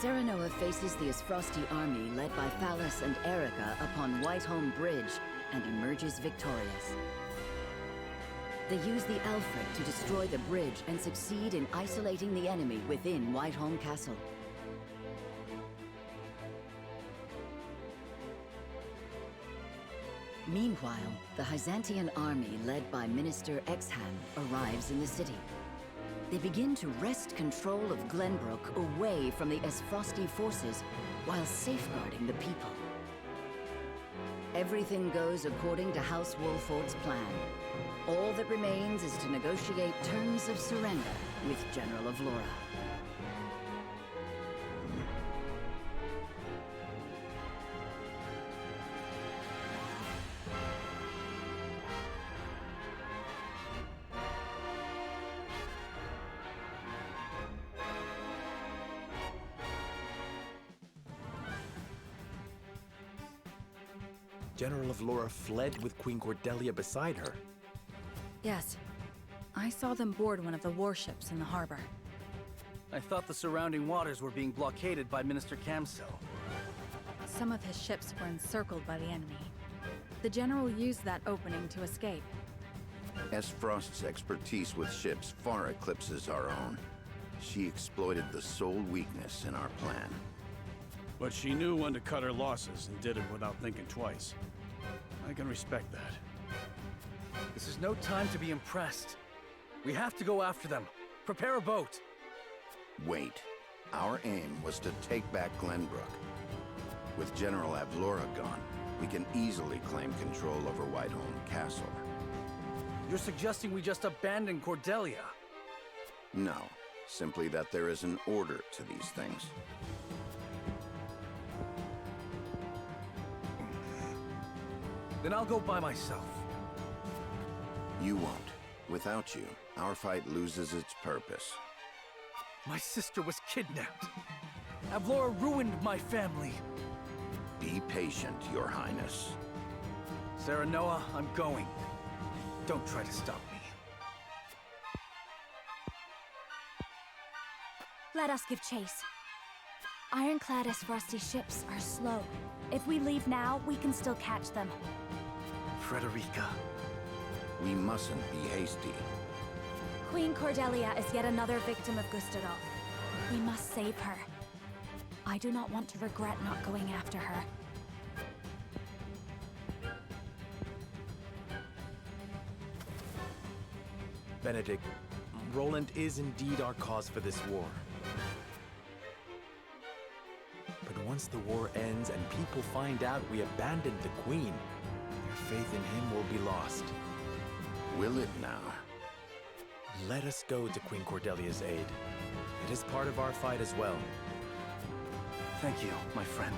Serenoa faces the Esfrosti army led by Phallus and Erica upon Whiteholm Bridge and emerges victorious. They use the Alfred to destroy the bridge and succeed in isolating the enemy within Whiteholm Castle. Meanwhile, the Byzantine army led by Minister Exham arrives in the city. They begin to wrest control of Glenbrook away from the Esfrosti forces while safeguarding the people. Everything goes according to House Wolffort's plan. All that remains is to negotiate terms of surrender with General of Laura. General of Laura fled with Queen Cordelia beside her. Yes. I saw them board one of the warships in the harbor. I thought the surrounding waters were being blockaded by Minister Camsil. Some of his ships were encircled by the enemy. The general used that opening to escape. Frost's expertise with ships far eclipses our own. She exploited the sole weakness in our plan. But she knew when to cut her losses and did it without thinking twice. I can respect that. This is no time to be impressed. We have to go after them. Prepare a boat. Wait. Our aim was to take back Glenbrook. With General Avlora gone, we can easily claim control over Whiteholm Castle. You're suggesting we just abandon Cordelia? No, simply that there is an order to these things. Then I'll go by myself. You won't. Without you, our fight loses its purpose. My sister was kidnapped. Avlora ruined my family. Be patient, Your Highness. Serenoa, I'm going. Don't try to stop me. Let us give chase. Ironclad Esfrosti ships are slow. If we leave now, we can still catch them. Frederica. We mustn't be hasty. Queen Cordelia is yet another victim of Gustadolf. We must save her. I do not want to regret not going after her. Benedict, Roland is indeed our cause for this war. But once the war ends and people find out we abandoned the Queen, their faith in him will be lost. Will it now? Let us go to Queen Cordelia's aid. It is part of our fight as well. Thank you, my friend.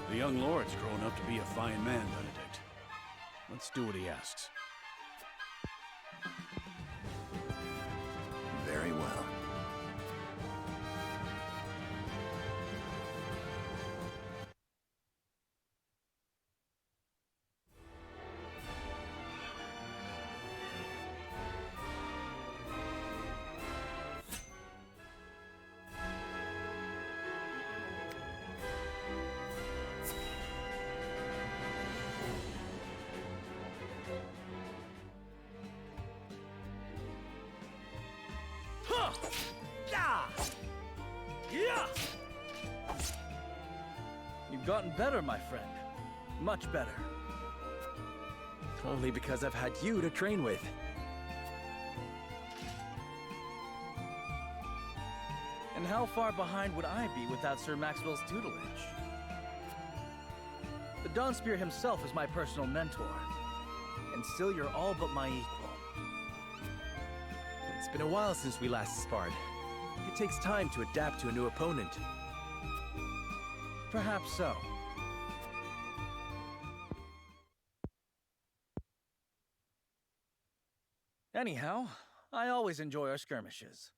The young lord's grown up to be a fine man, Benedict. Let's do what he asks. Very well. You've gotten better, my friend. Much better. Only because I've had you to train with. And how far behind would I be without Sir Maxwell's tutelage? The Dawnspear himself is my personal mentor. And still you're all but my equal. It's been a while since we last sparred. It takes time to adapt to a new opponent. Perhaps so. Anyhow, I always enjoy our skirmishes.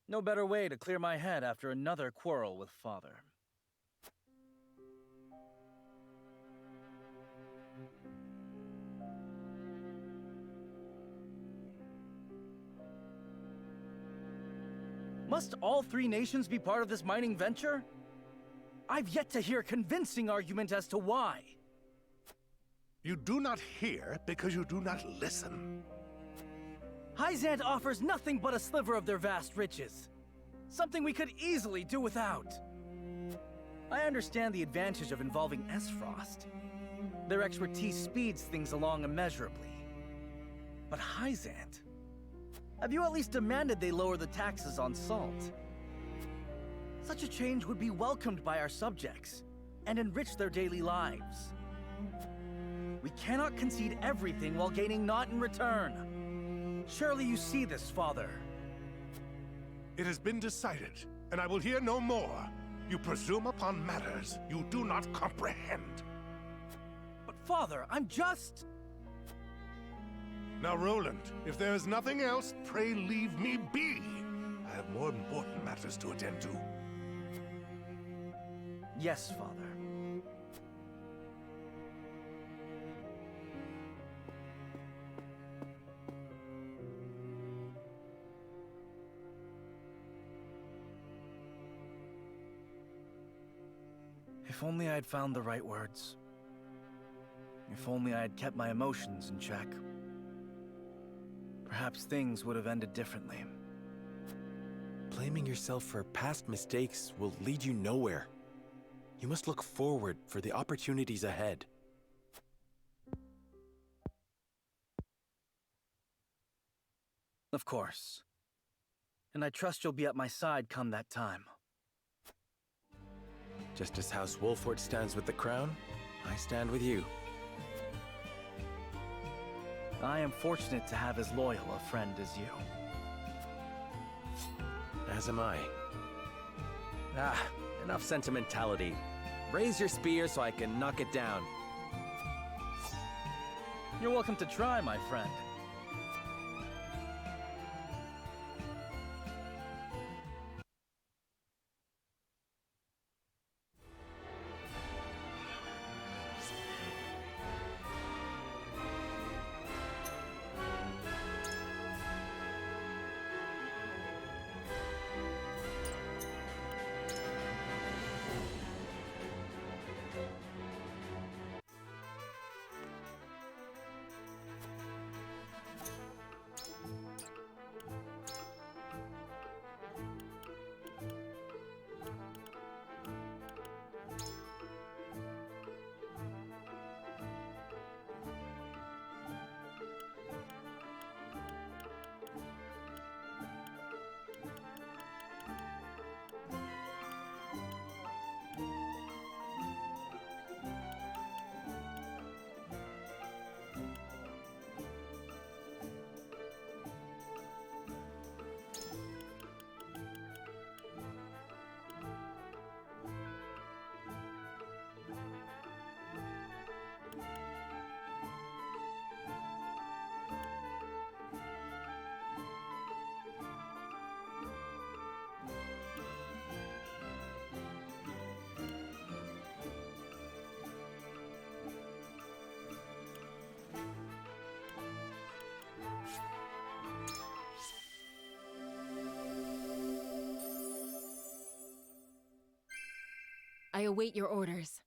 No better way to clear my head after another quarrel with Father. Must all three nations be part of this mining venture? I've yet to hear a convincing argument as to why. You do not hear because you do not listen. Hyzant offers nothing but a sliver of their vast riches. Something we could easily do without. I understand the advantage of involving S-Frost. Their expertise speeds things along immeasurably. But Hyzant? Have you at least demanded they lower the taxes on salt? Such a change would be welcomed by our subjects, and enrich their daily lives. We cannot concede everything while gaining naught in return. Surely you see this, Father. It has been decided, and I will hear no more. You presume upon matters you do not comprehend. But Father, I'm just... Now, Roland, if there is nothing else, pray leave me be. I have more important matters to attend to. Yes, Father. If only I had found the right words. If only I had kept my emotions in check. Perhaps things would have ended differently. Blaming yourself for past mistakes will lead you nowhere. You must look forward for the opportunities ahead. Of course. And I trust you'll be at my side come that time. Just as House Wolffort stands with the crown, I stand with you. I am fortunate to have as loyal a friend as you. As am I. Enough sentimentality. Raise your spear so I can knock it down. You're welcome to try, my friend. I await your orders.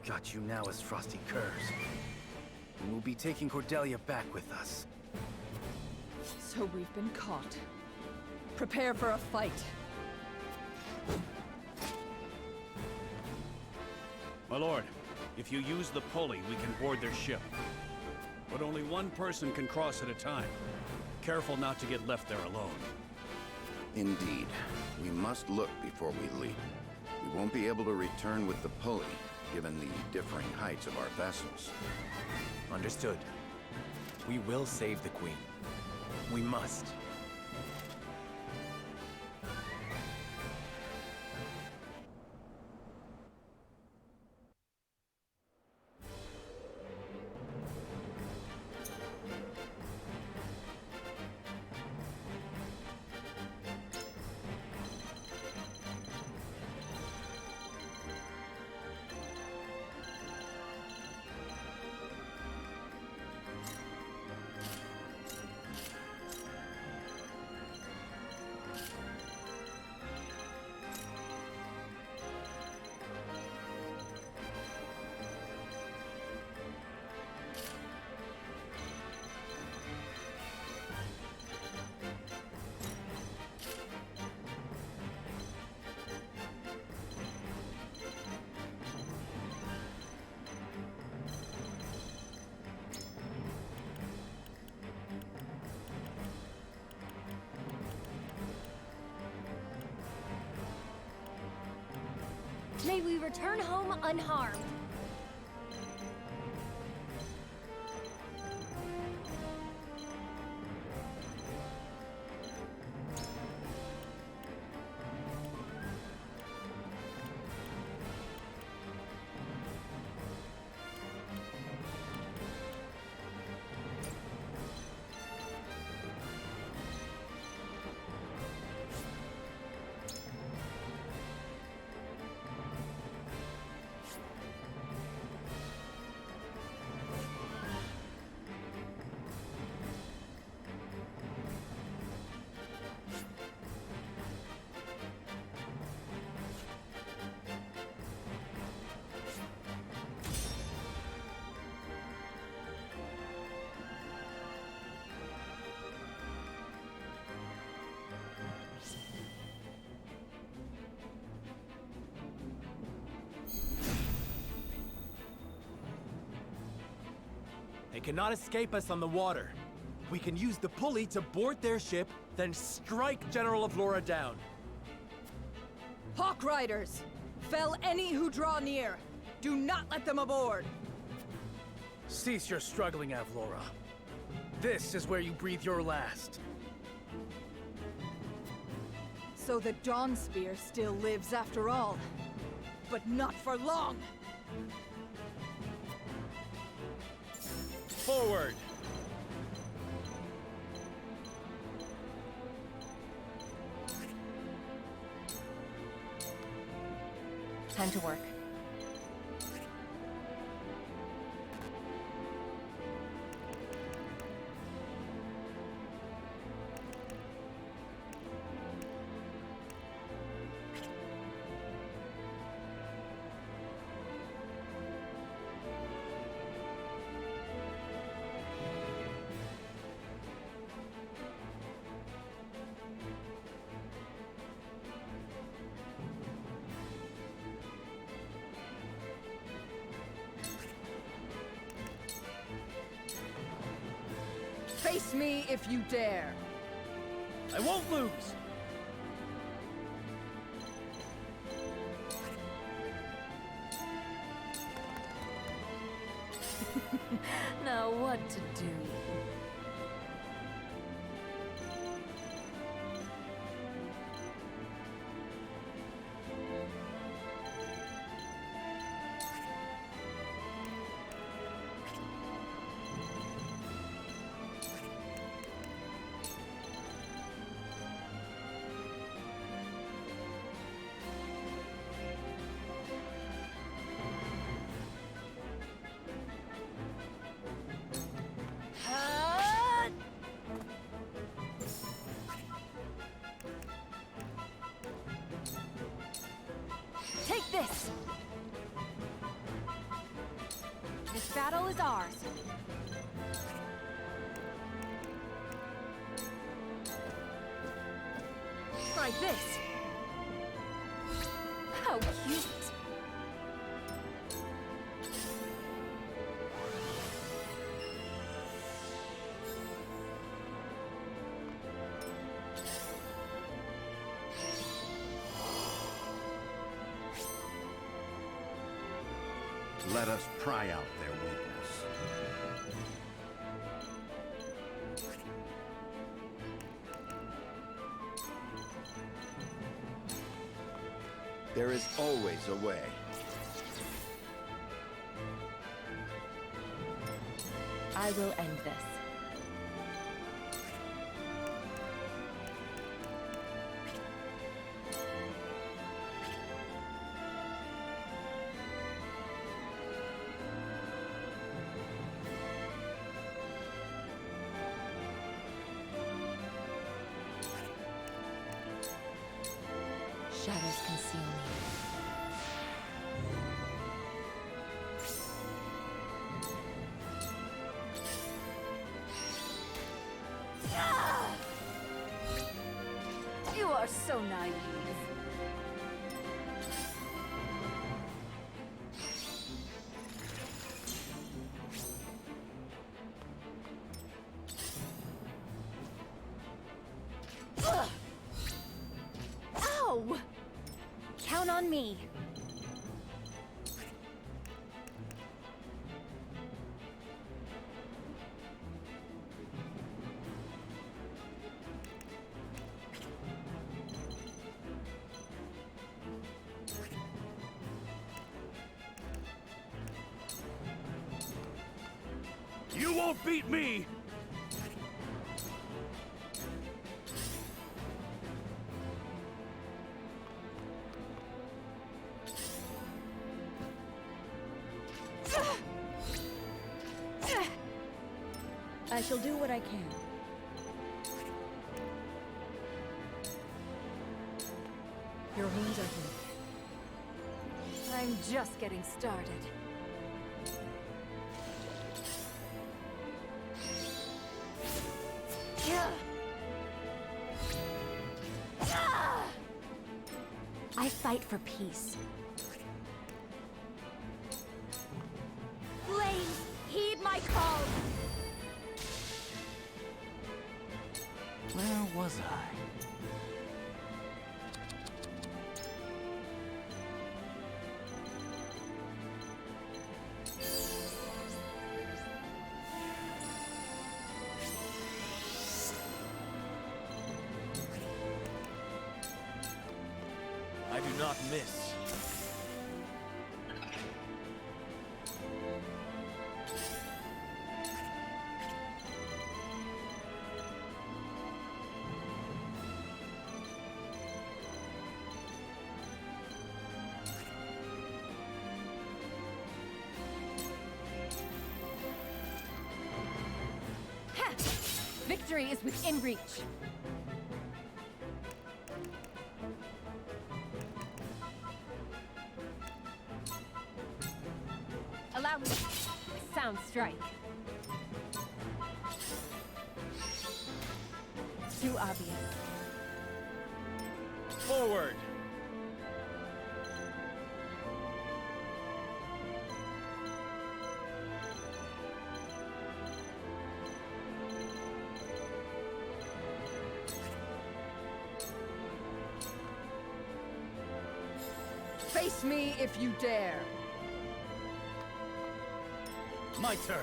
Got you now as Frosty Curse. And we'll be taking Cordelia back with us. So we've been caught. Prepare for a fight. My lord, if you use the pulley, we can board their ship. But only one person can cross at a time. Careful not to get left there alone. Indeed. We must look before we leap. We won't be able to return with the pulley, given the differing heights of our vessels. Understood. We will save the Queen. We must. May we return home unharmed. They cannot escape us on the water. We can use the pulley to board their ship, then strike General Avlora down. Hawk Riders! Fell any who draw near! Do not let them aboard! Cease your struggling, Avlora. This is where you breathe your last. So the Dawn Spear still lives after all. But not for long! Forward! Time to work. Face me if you dare! I won't lose! Now what to do? Take this! battle is ours. Try this. How cute. Let us pry out their weakness. There is always a way. I will end this. Shadows conceal me. You are so naive. Ow! Count on me. You won't beat me! I shall do what I can. Your wounds are healed. I'm just getting started. I fight for peace. Flames, heed my call! Where was I? I do not miss. Ha! Victory is within reach. Allow me. Sound strike. Too obvious. Forward! Face me if you dare. My turn.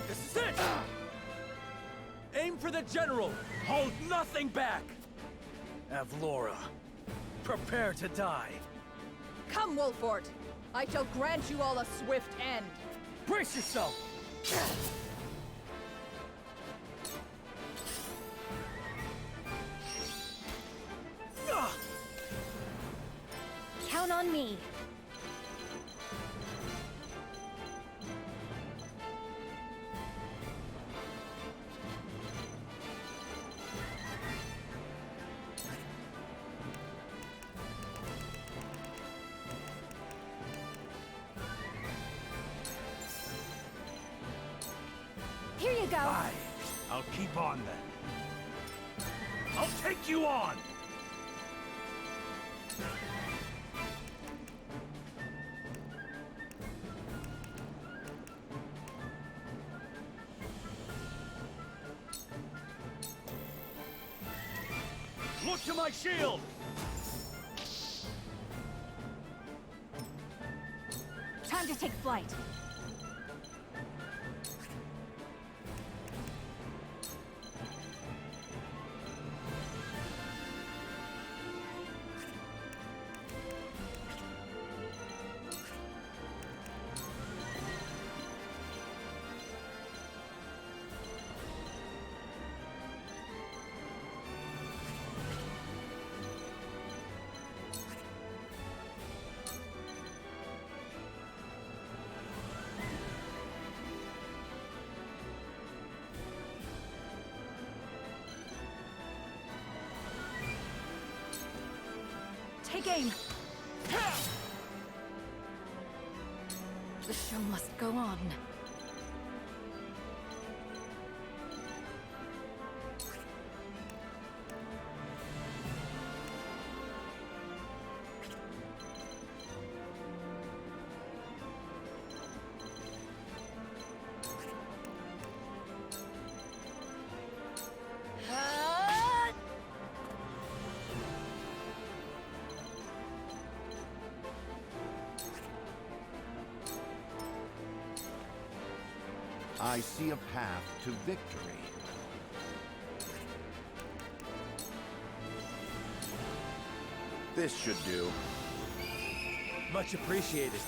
This is it! Aim for the general! Hold nothing back! Avlora, prepare to die. Come, Wolffort! I shall grant you all a swift end. Brace yourself! Count on me. go. Aye, I'll keep on then. I'll take you on! Look to my shield! Time to take flight. Take aim. The show must go on. I see a path to victory. This should do. Much appreciated.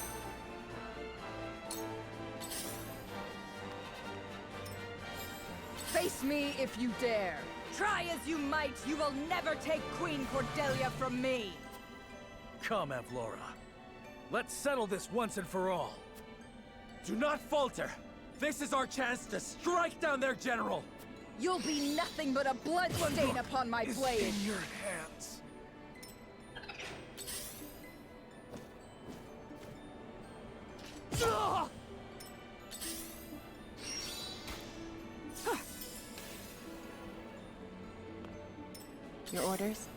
Face me if you dare. Try as you might, you will never take Queen Cordelia from me. Come, Avlora. Let's settle this once and for all. Do not falter! This is our chance to strike down their general! You'll be nothing but a bloodstain upon my blade. In your hands. Your orders?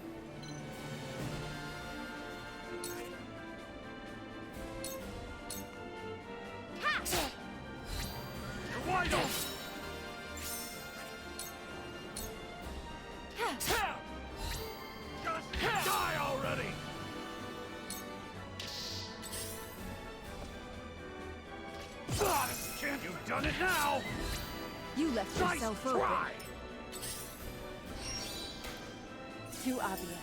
You're wide open! Just die already! Can't you done it now? You left Nice yourself open. try! Too obvious.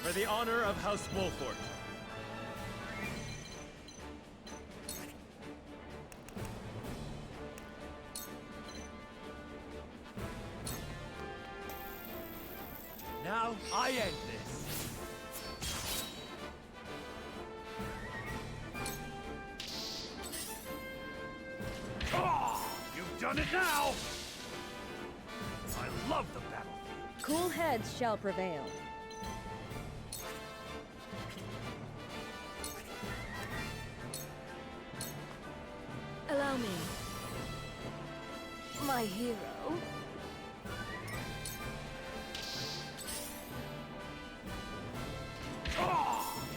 For the honor of House Wolffort. Now, I end this. You've done it now! I love the battlefield. Cool heads shall prevail. Allow me. My hero.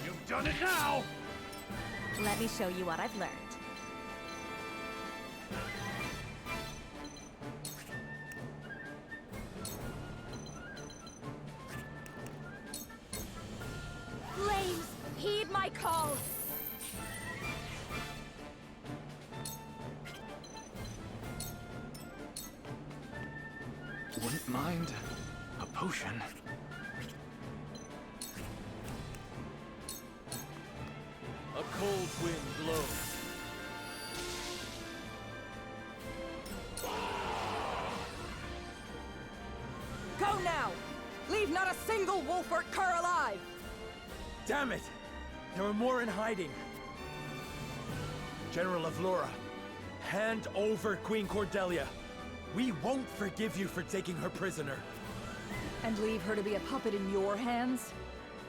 You've done it now! Let me show you what I've learned. Flames, heed my call! Wouldn't mind a potion. A cold wind blows. Go now! Leave not a single Wolffort cur alive! Damn it! There are more in hiding. General Avlora, hand over Queen Cordelia. We won't forgive you for taking her prisoner. And leave her to be a puppet in your hands?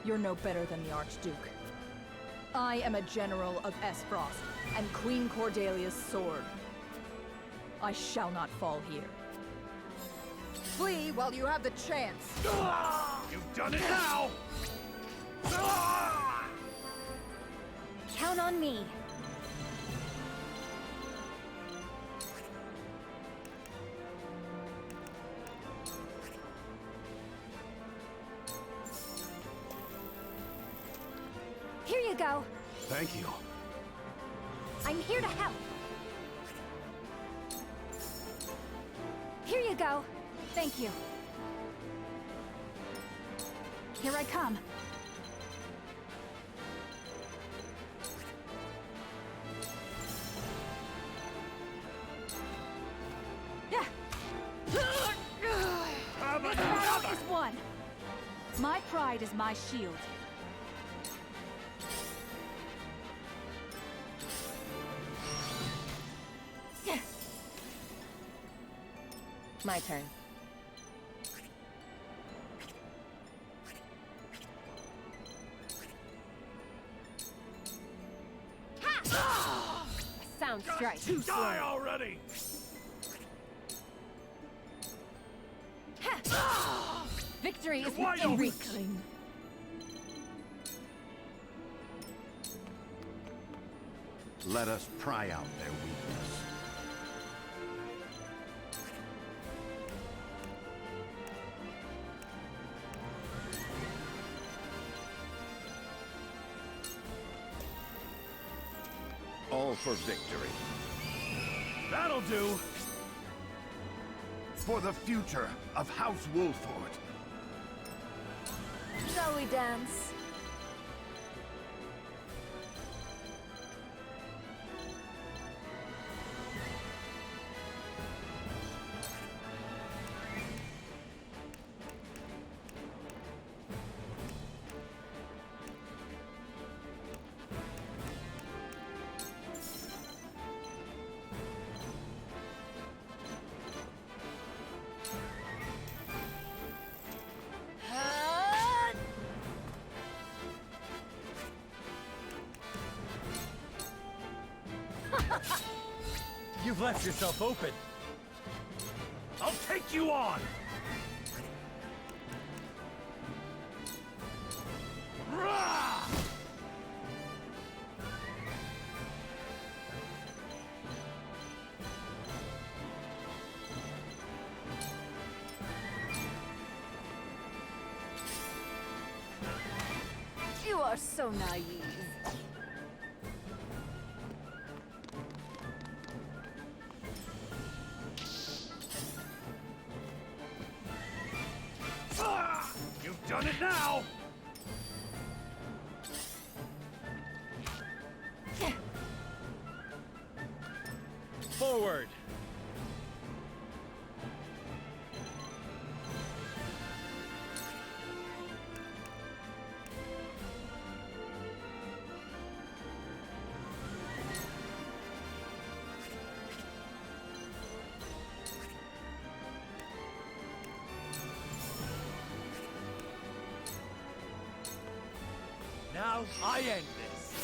You're no better than the Archduke. I am a general of Esfrost, and Queen Cordelia's sword. I shall not fall here. Flee while you have the chance. You've done it now! Count on me. Here you go. Thank you. I'm here to help. Here you go. Thank you. Here I come. Yeah. This battle is won. My pride is my shield. My turn. Sound strike. Die already! Victory is Why within you reach. Let us pry out their weakness. All for victory. That'll do! For the future of House Wolffort. Shall we dance? You've left yourself open. I'll take you on! You are so naive. You've done it now! Forward. Now I end this.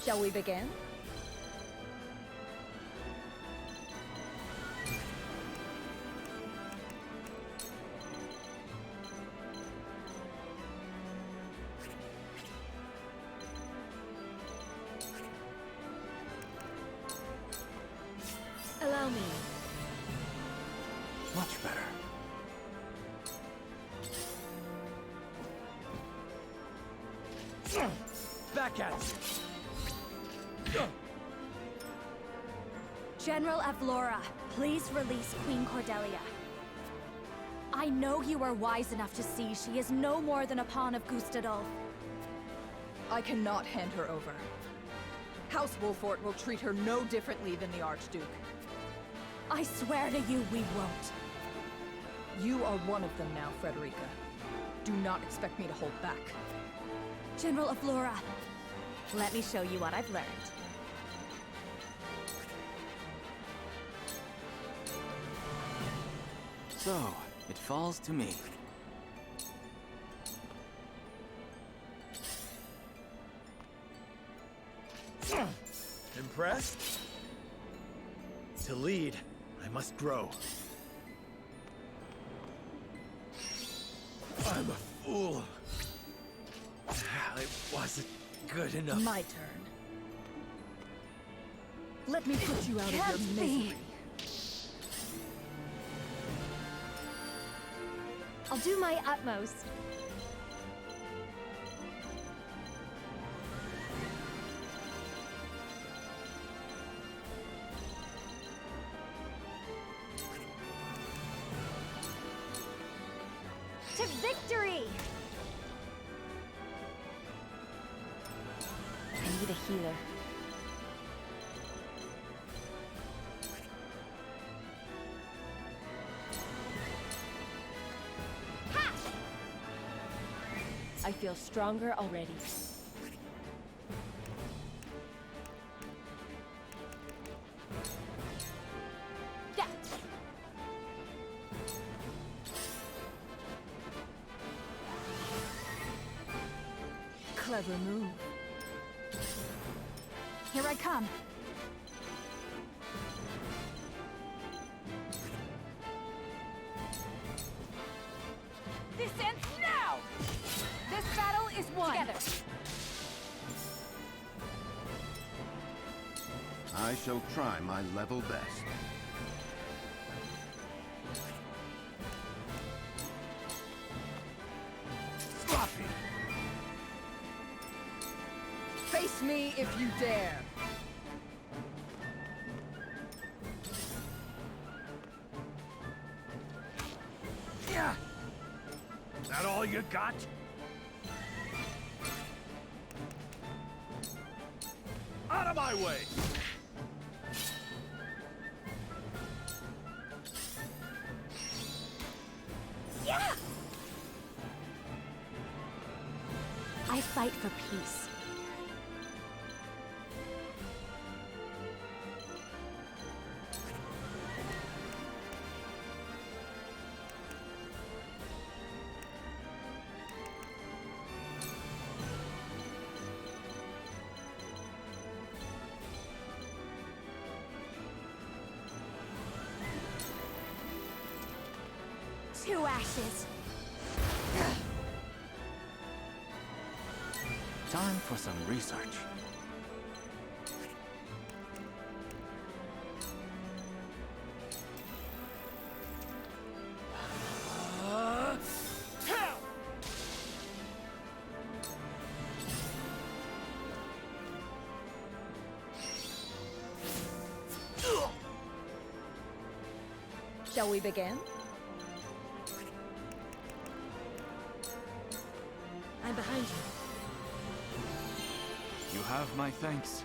Shall we begin? Allow me. Much better. Back at you. General Avlora, please release Queen Cordelia. I know you are wise enough to see she is no more than a pawn of Gustadolf. I cannot hand her over. House Wolffort will treat her no differently than the Archduke. I swear to you, we won't. You are one of them now, Frederica. Do not expect me to hold back. General Avlora, let me show you what I've learned. So, it falls to me. impressed? To lead, I must grow. I'm a fool. I wasn't good enough. My turn. Let me put you out of your misery. I'll do my utmost. To victory! I need a healer. Ha! I feel stronger already. Yeah. Clever move. Here I come. This ends now! This battle is won! Together. I shall try my level best. Sloppy! Face me if you dare. Yeah! That all you got? Out of my way! Yeah! I fight for peace. To ashes. Time for some research. Shall we begin? I'm behind you. You have my thanks.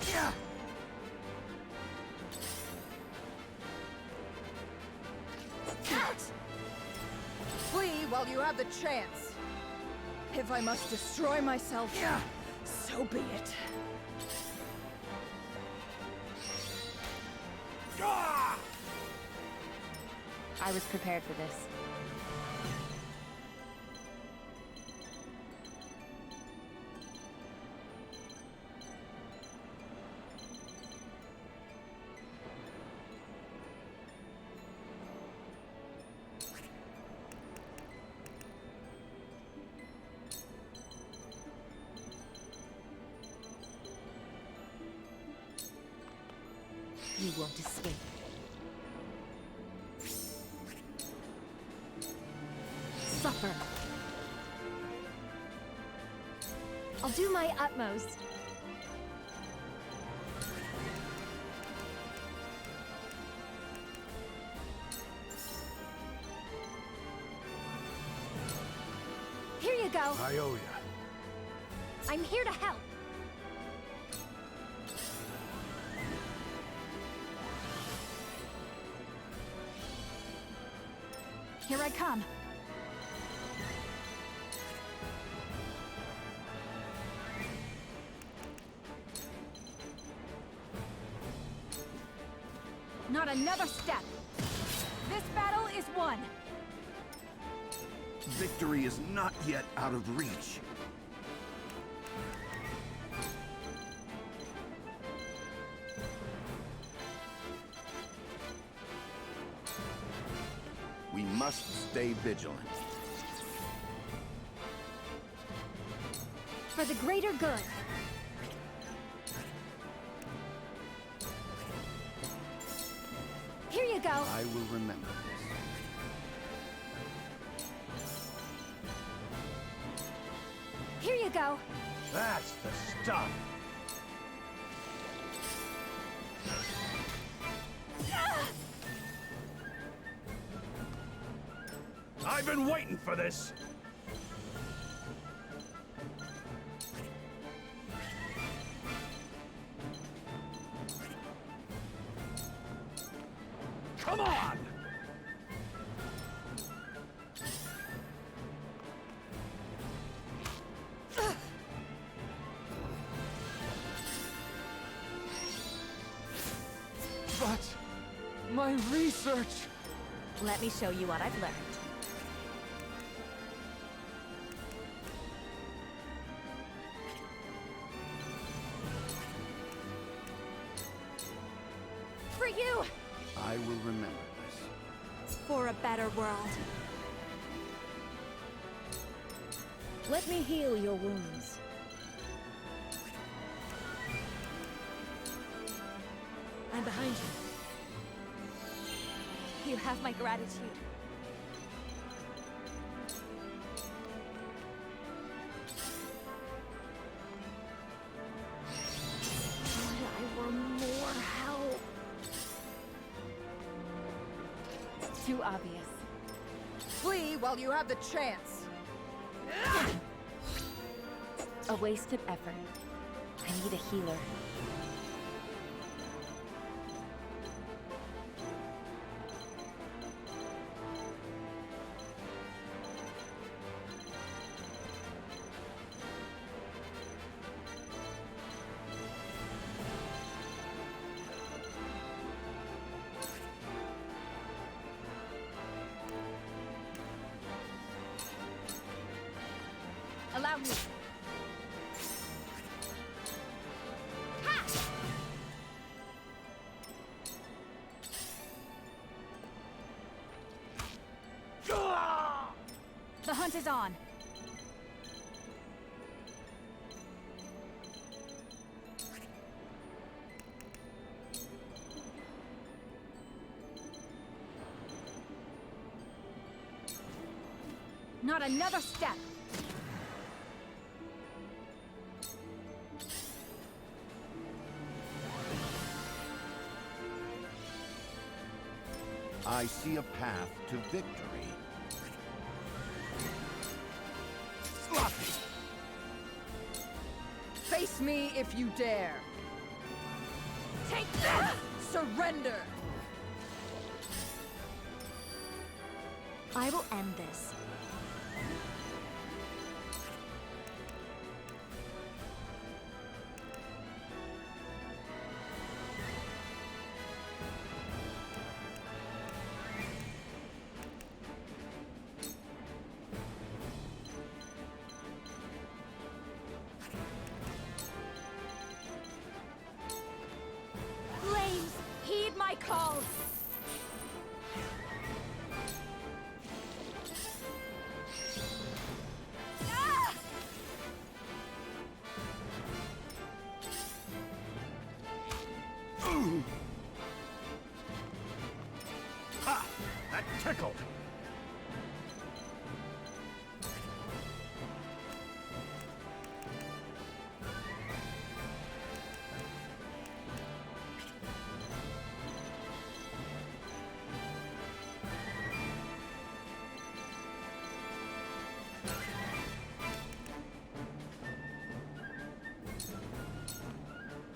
Yeah! Flee while you have the chance. If I must destroy myself, Yeah! so be it. Ah! I was prepared for this. You won't escape. Suffer. I'll do my utmost. Here you go. I owe ya. I'm here to help. Here I come. Not another step. This battle is won. Victory is not yet out of reach. must stay vigilant. For the greater good. Here you go. I will remember this. Here you go. That's the stuff. I've been waiting for this! Come on! But my research! Let me show you what I've learned. For you! I will remember this. For a better world. Let me heal your wounds. I'm behind you. You have my gratitude. Would I were more help. Too obvious. Flee while you have the chance. A wasted effort. I need a healer. Allow me. The hunt is on. Not another step. I see a path to victory. Sloppy! Face me if you dare. Take this! Surrender! I will end this. Flames, heed my call! Ah! Ha! That tickled!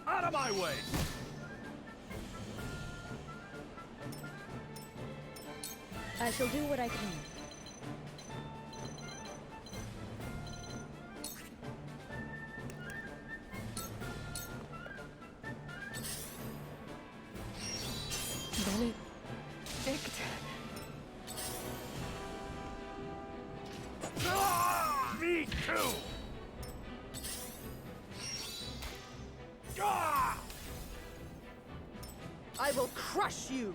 Out of my way! I shall do what I can. Benedict. Me too! I will crush you!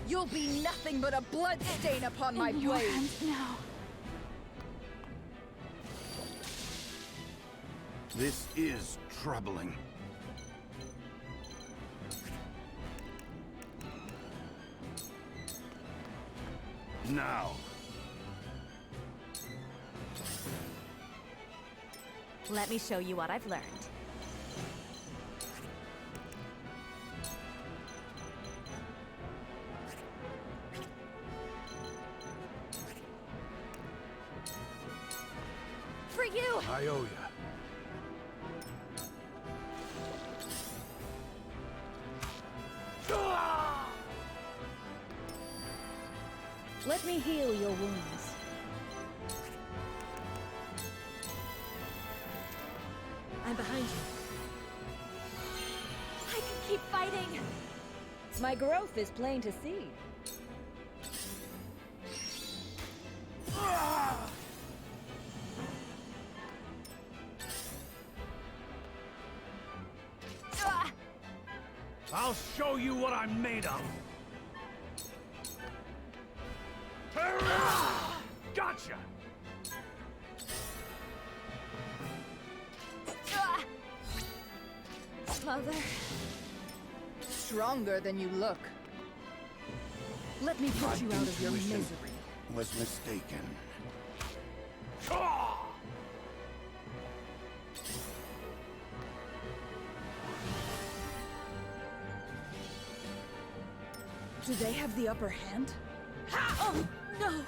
You'll be nothing but a bloodstain upon my In your blade! hands now. This is troubling. Now. Let me show you what I've learned. For you! I owe ya. Let me heal your wounds. I'm behind you. I can keep fighting! My growth is plain to see. I'll show you what I'm made of! Gotcha! Mother... Stronger than you look. Let me put you out of your Intuition misery. was mistaken. Do they have the upper hand? Oh, no!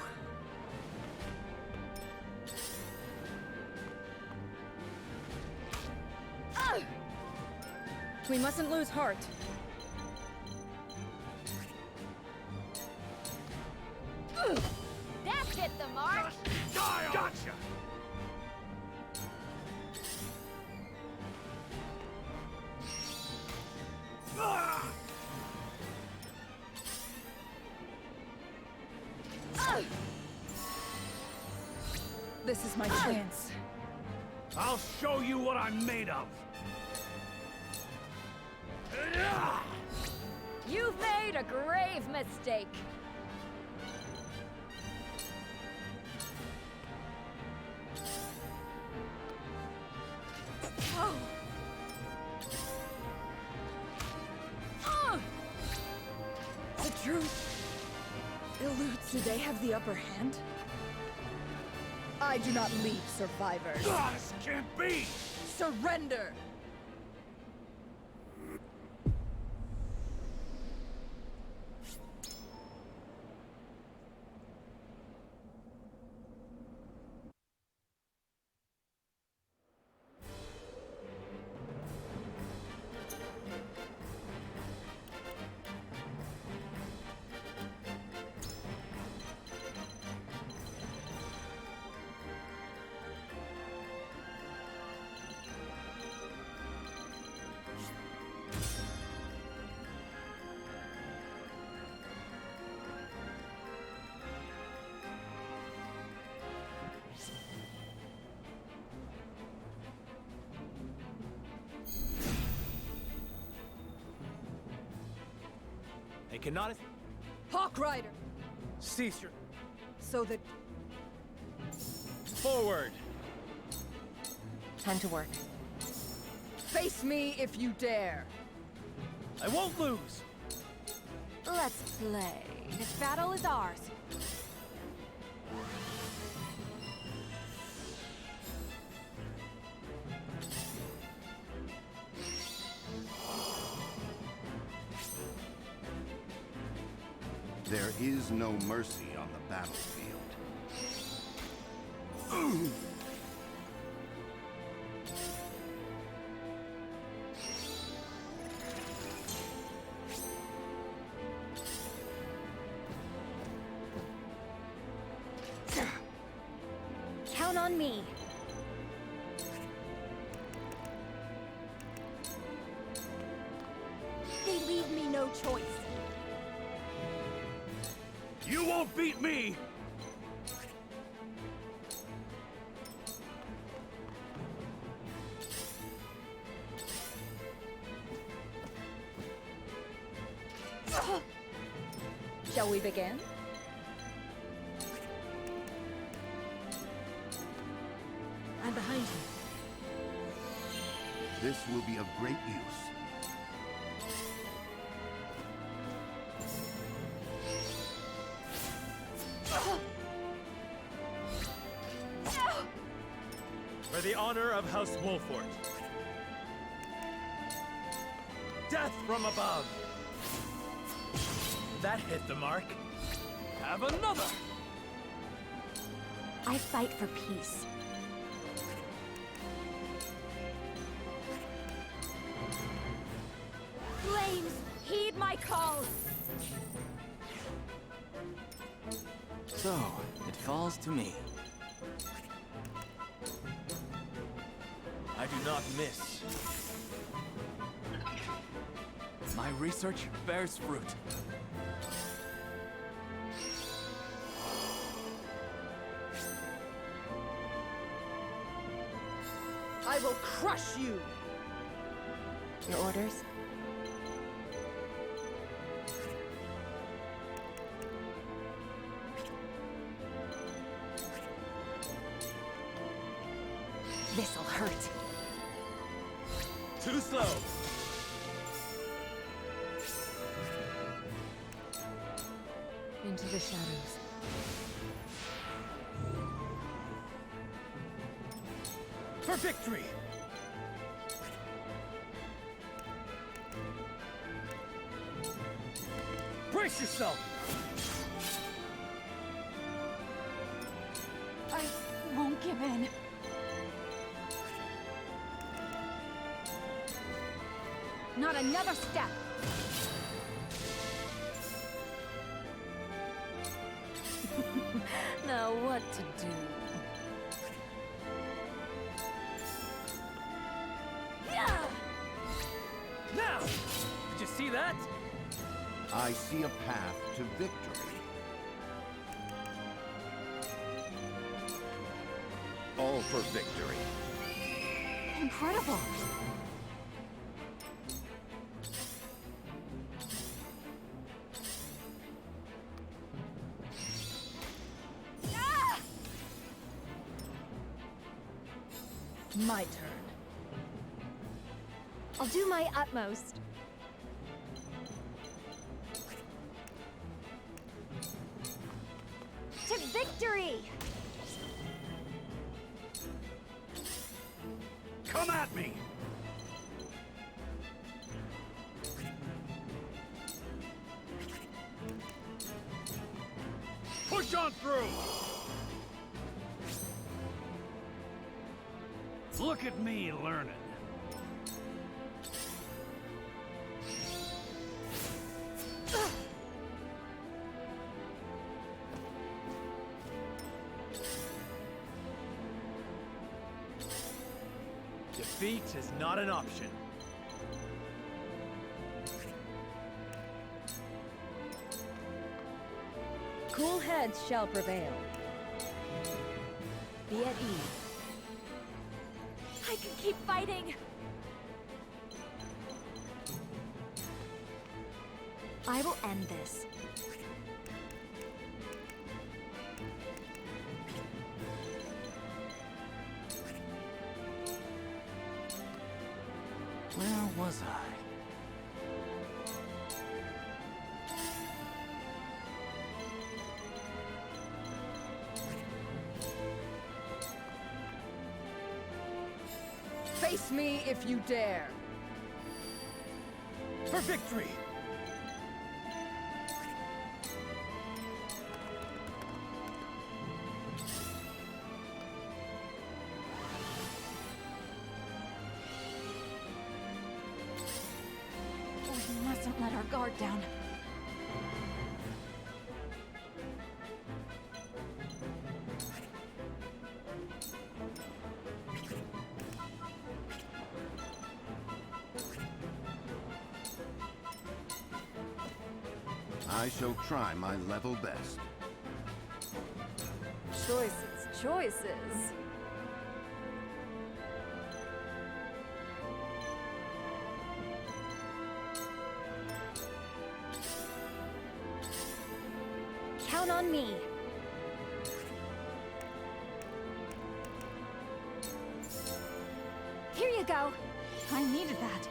We mustn't lose heart. That hit the mark! Gotcha! This is my chance. I'll show you what I'm made of! You've made a grave mistake! Oh. The truth eludes. Do they have the upper hand? I do not leave survivors. This can't be! Surrender! They cannot... Hawk Rider! Cease your... So that Forward! Time to work. face me if you dare. I won't lose! Let's play. This battle is ours. There is no mercy on the battlefield. Count on me. They leave me no choice. You won't beat me! Shall we begin? I'm behind you. This will be of great use. For the honor of House Wolffort. Death from above! That hit the mark. Have another! I fight for peace. Flames, heed my call! So, it falls to me. I do not miss. My research bears fruit. I will crush you! Your orders? This'll hurt. Too slow. Into the shadows. For victory! Brace yourself! I won't give in. Not another step! Now what to do? Now! Did you see that? I see a path to victory. All for victory. Incredible! My turn. I'll do my utmost. To victory! Come at me! Push on through! Look at me learning. Defeat is not an option. Cool heads shall prevail. Be at ease. I can keep fighting! I will end this. Where was I? Face me if you dare! For victory! We mustn't let our guard down. I shall try my level best. Choices, choices. Count on me. Here you go. I needed that.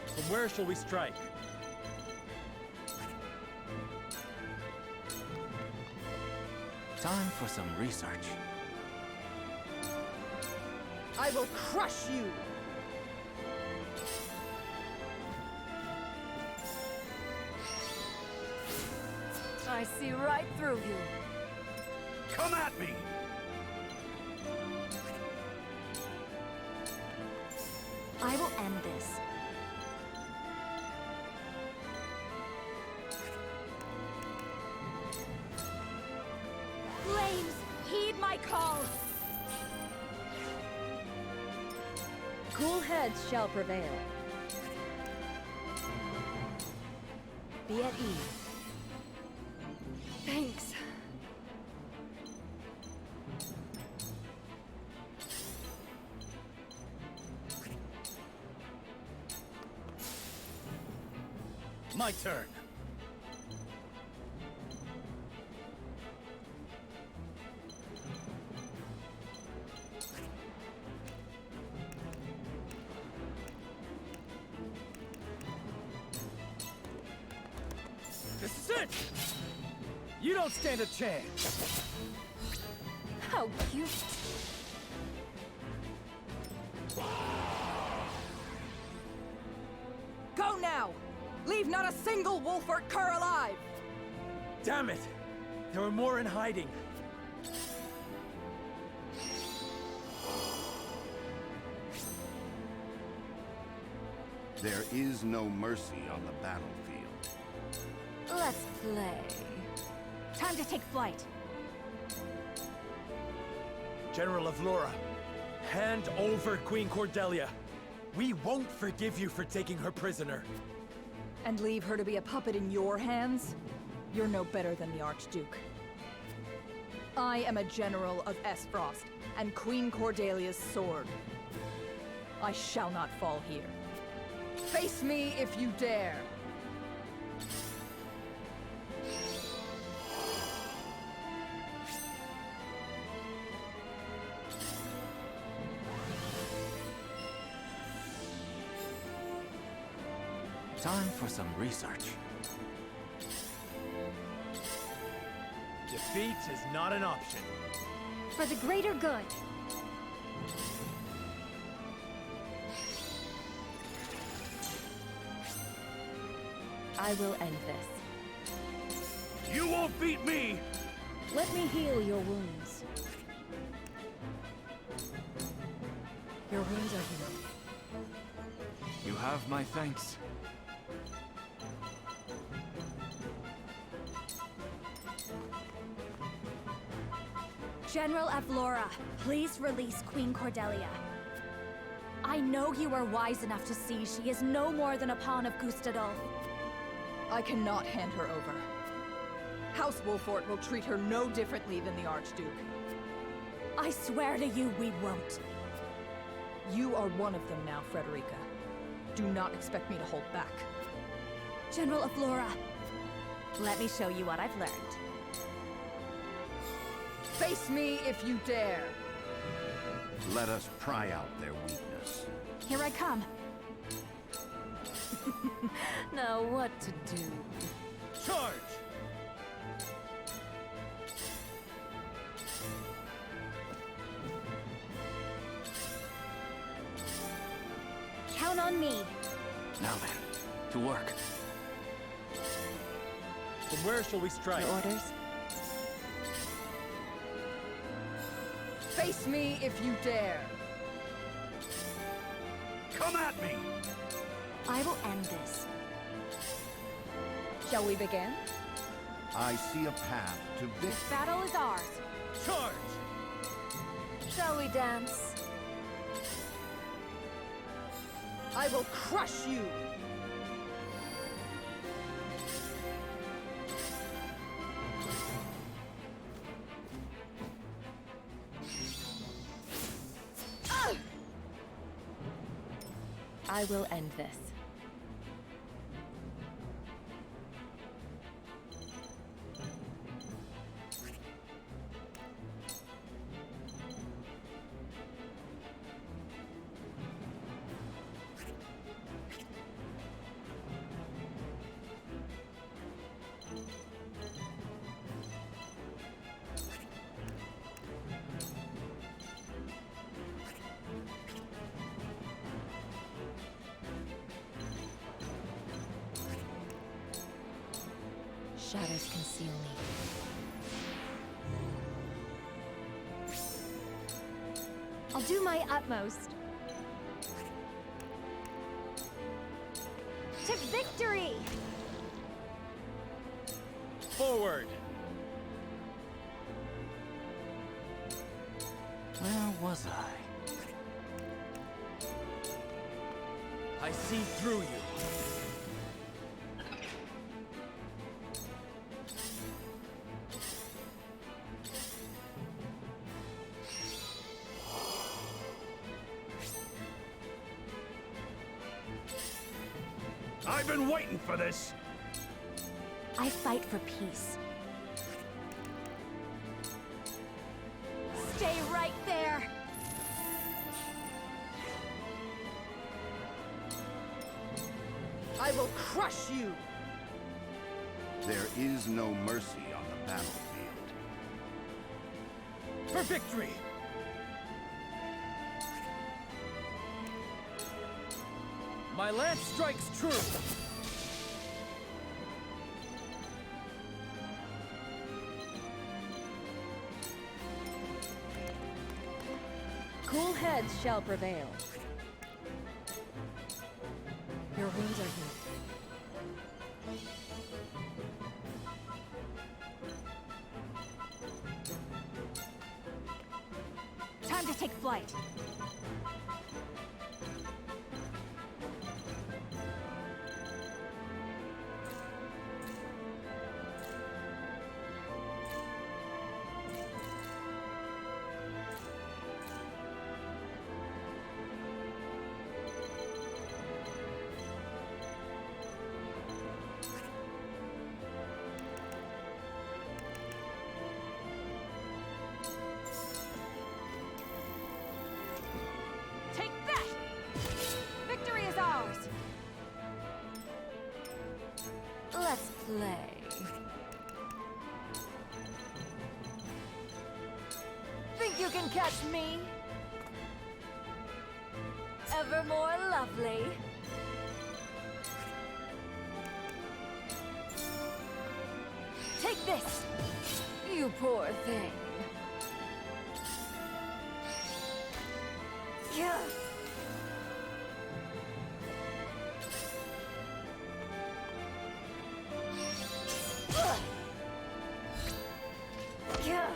From where shall we strike? Time for some research. I will crush you! I see right through you. Come at me! I will end this. Flames, heed my call! Cool heads shall prevail. Be at ease. Thanks. My turn. This is it! You don't stand a chance! How cute. Go now! Leave not a single Wolffort cur alive! Damn it! There were more in hiding. There is no mercy on the battlefield. Let's play. Time to take flight. General Avlora, hand over Queen Cordelia. We won't forgive you for taking her prisoner. And leave her to be a puppet in your hands? You're no better than the Archduke. I am a general of Esfrost, and Queen Cordelia's sword. I shall not fall here. Face me if you dare! Time for some research. Defeat is not an option. For the greater good. I will end this. You won't beat me! Let me heal your wounds. Your wounds are healed. You have my thanks. General Avlora, please release Queen Cordelia. I know you are wise enough to see she is no more than a pawn of Gustadolf. I cannot hand her over. House Wolffort will treat her no differently than the Archduke. I swear to you we won't. You are one of them now, Frederica. Do not expect me to hold back. General Avlora, let me show you what I've learned. Face me if you dare! Let us pry out their weakness. Here I come. Now what to do? Charge! Count on me. Now then, to work. From where shall we strike? Your orders? Face me if you dare! Come at me! I will end this. Shall we begin? I see a path to This victory. battle is ours. Charge! Shall we dance? I will crush you! I will end this. Shadows conceal me. I'll do my utmost. To victory! Forward! Where was I? I see through you. I've been waiting for this! I fight for peace. Stay right there! I will crush you! There is no mercy on the battlefield. For victory! My lance strikes true! Cool heads shall prevail. Your wounds are healed. Time to take flight. Take that! Victory is ours! Let's play. Think you can catch me? Ever more lovely. Take this! You poor thing. Yeah. Yeah.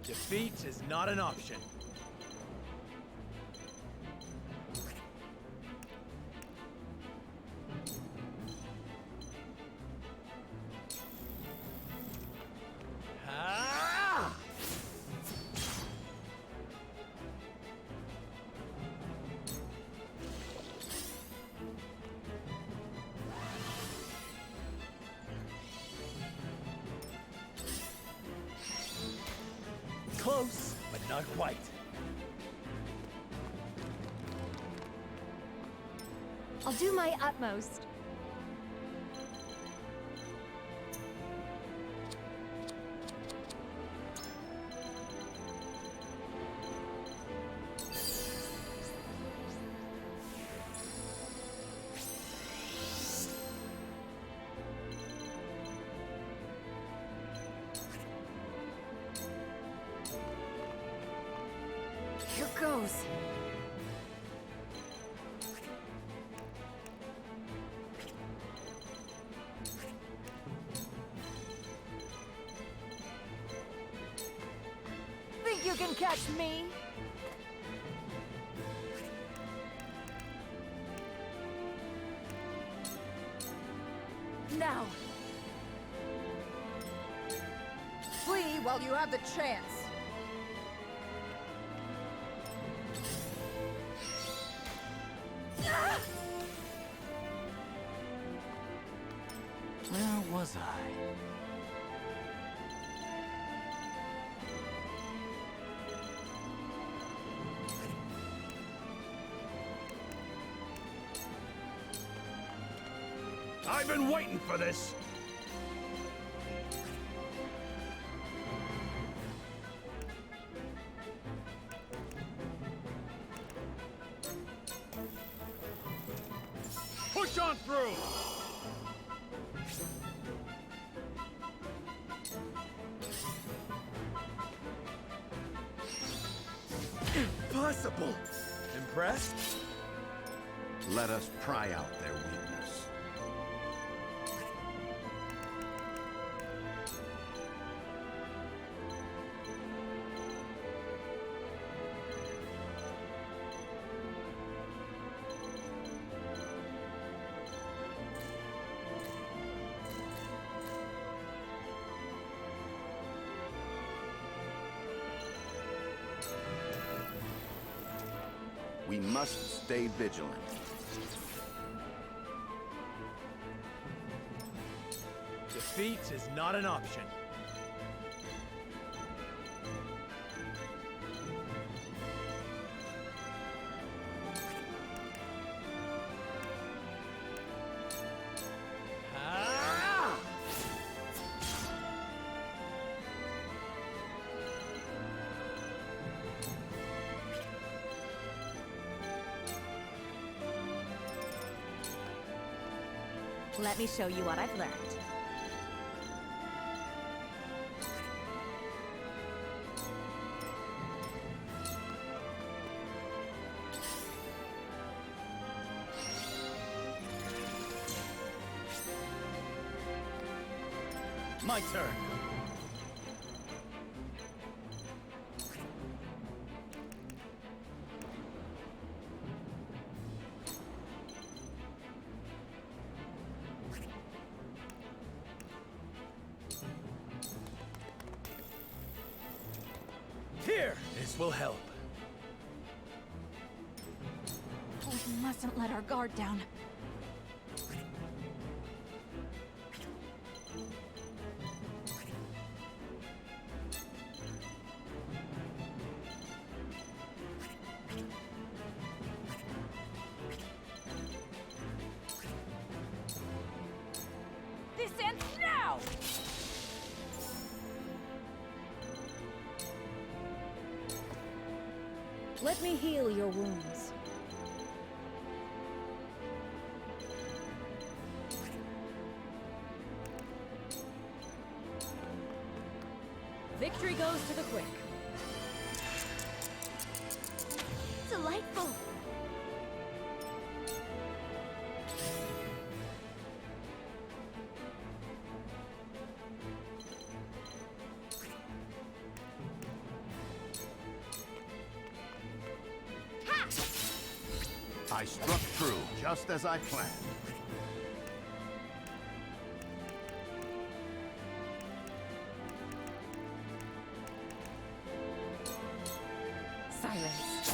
Defeat is not an option. Ah! Close, but not quite. I'll do my utmost. Here goes. can catch me? Now! Flee while you have the chance! Where was I? I've been waiting for this! Push on through! Impossible! Impressed? Let us pry out their weakness. We must stay vigilant. Defeat is not an option. Ah! Let me show you what I've learned. My turn. Here! This will help. We mustn't let our guard down. This ends now! Let me heal your wounds. Victory goes to the quick. Delightful! I struck true, just as I planned. Silence.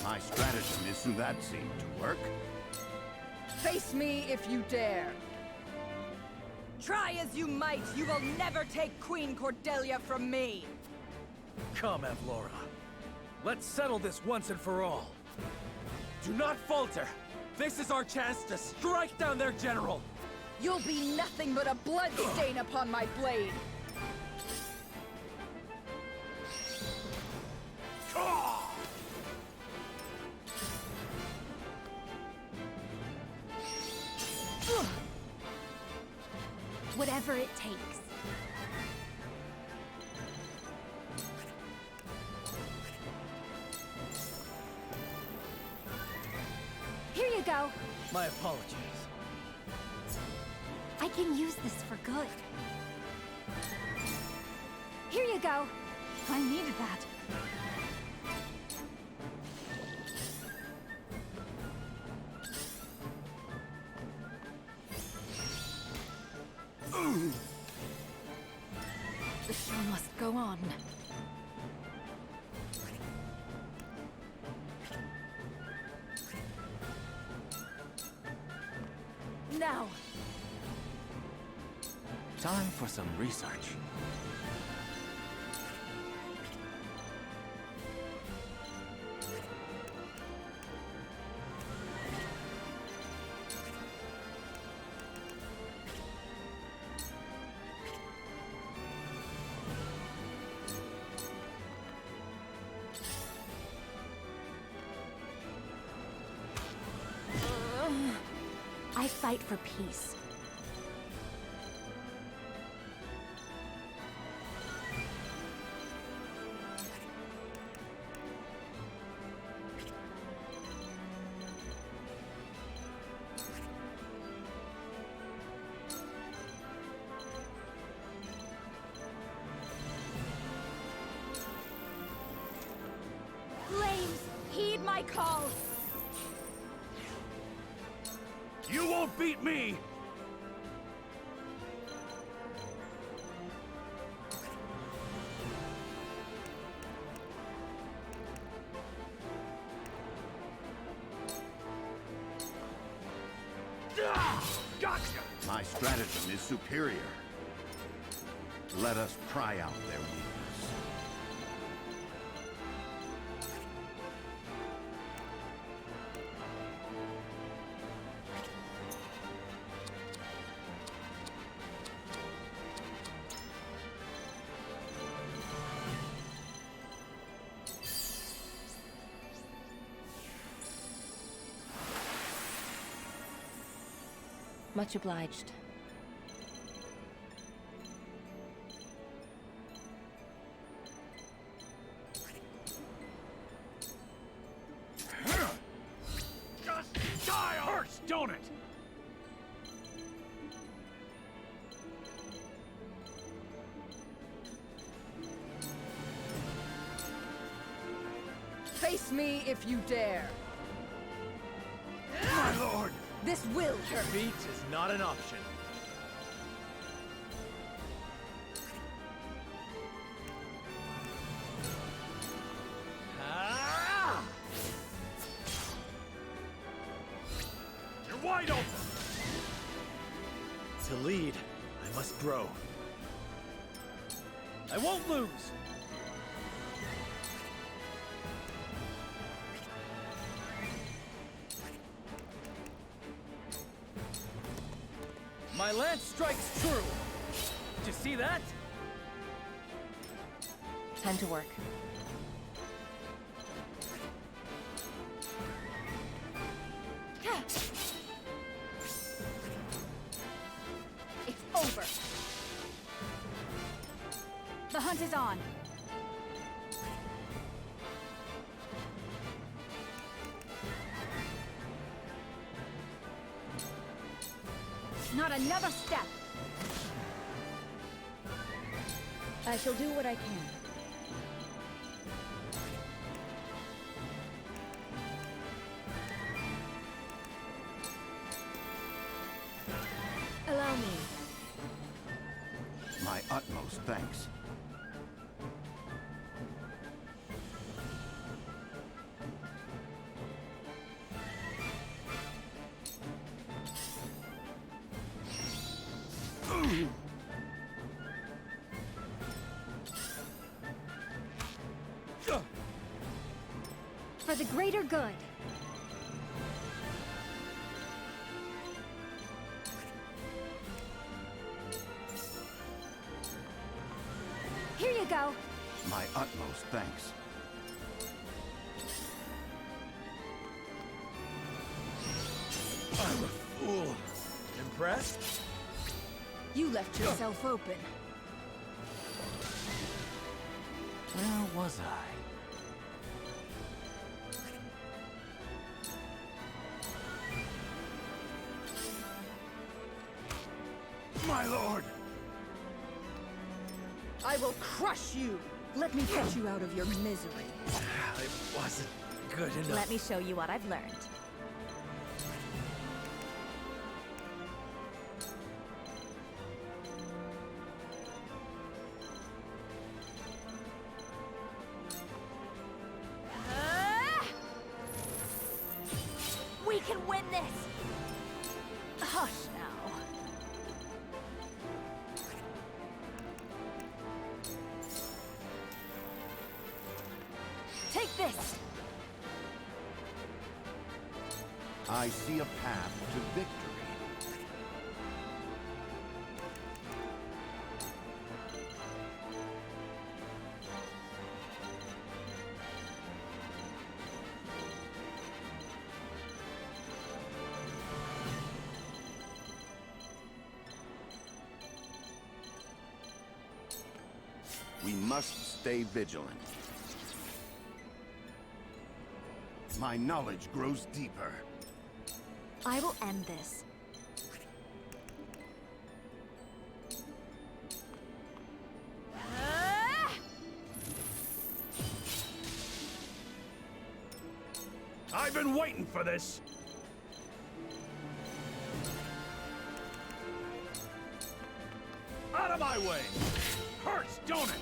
My stratagem isn't that seem to work. Face me if you dare. Try as you might, you will never take Queen Cordelia from me. Come, Avlora. Let's settle this once and for all. Do not falter. This is our chance to strike down their general. You'll be nothing but a bloodstain upon my blade. Whatever it takes. Here you go. My apologies. I can use this for good. Here you go. I needed that. The show must go on. Now. Time for some research. I fight for peace. Flames, heed my call! You won't beat me! Gotcha! My stratagem is superior. Let us pry out their weakness. Much obliged. Just die hurts, don't it? Face me if you dare. My lord! This will hurt. Defeat is not an option. Ah! You're wide open! To lead, I must grow. I won't lose. My lance strikes true. Did you see that? Time to work. It's over. The hunt is on. Not another step. I shall do what I can. Allow me. My utmost thanks. For the greater good. Here you go. My utmost thanks. I'm a fool. Impressed? You left yourself open. Where was I? My lord! I will crush you! Let me get you out of your misery. It wasn't good enough. Let me show you what I've learned. We can win this! Hush now. Take this! I see a path to victory. We must stay vigilant. My knowledge grows deeper. I will end this. I've been waiting for this! Out of my way! Hurts, don't it?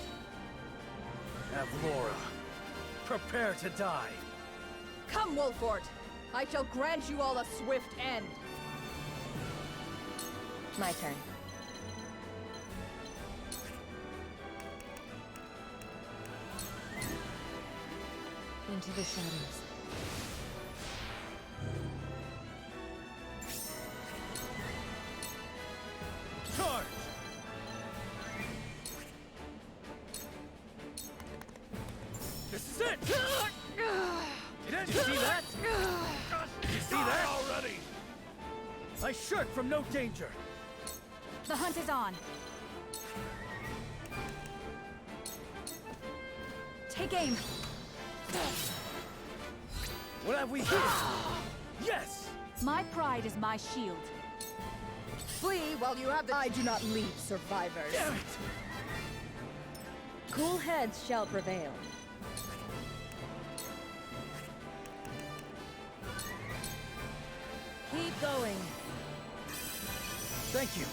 Avlora, prepare to die. Come, Wolffort! I shall grant you all a swift end. My turn. Into the shadows. Charge! This is it! Did you see that? Did you see that? Already! I shirk from no danger. The hunt is on. Take aim. What have we here? Yes! My pride is my shield. Flee while you have the— I do not leave survivors. Damn it! Cool heads shall prevail. Keep going. Thank you.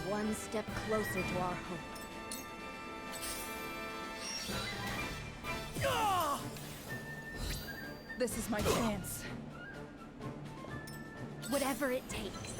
One step closer to our hope. Ah! This is my chance. Whatever it takes.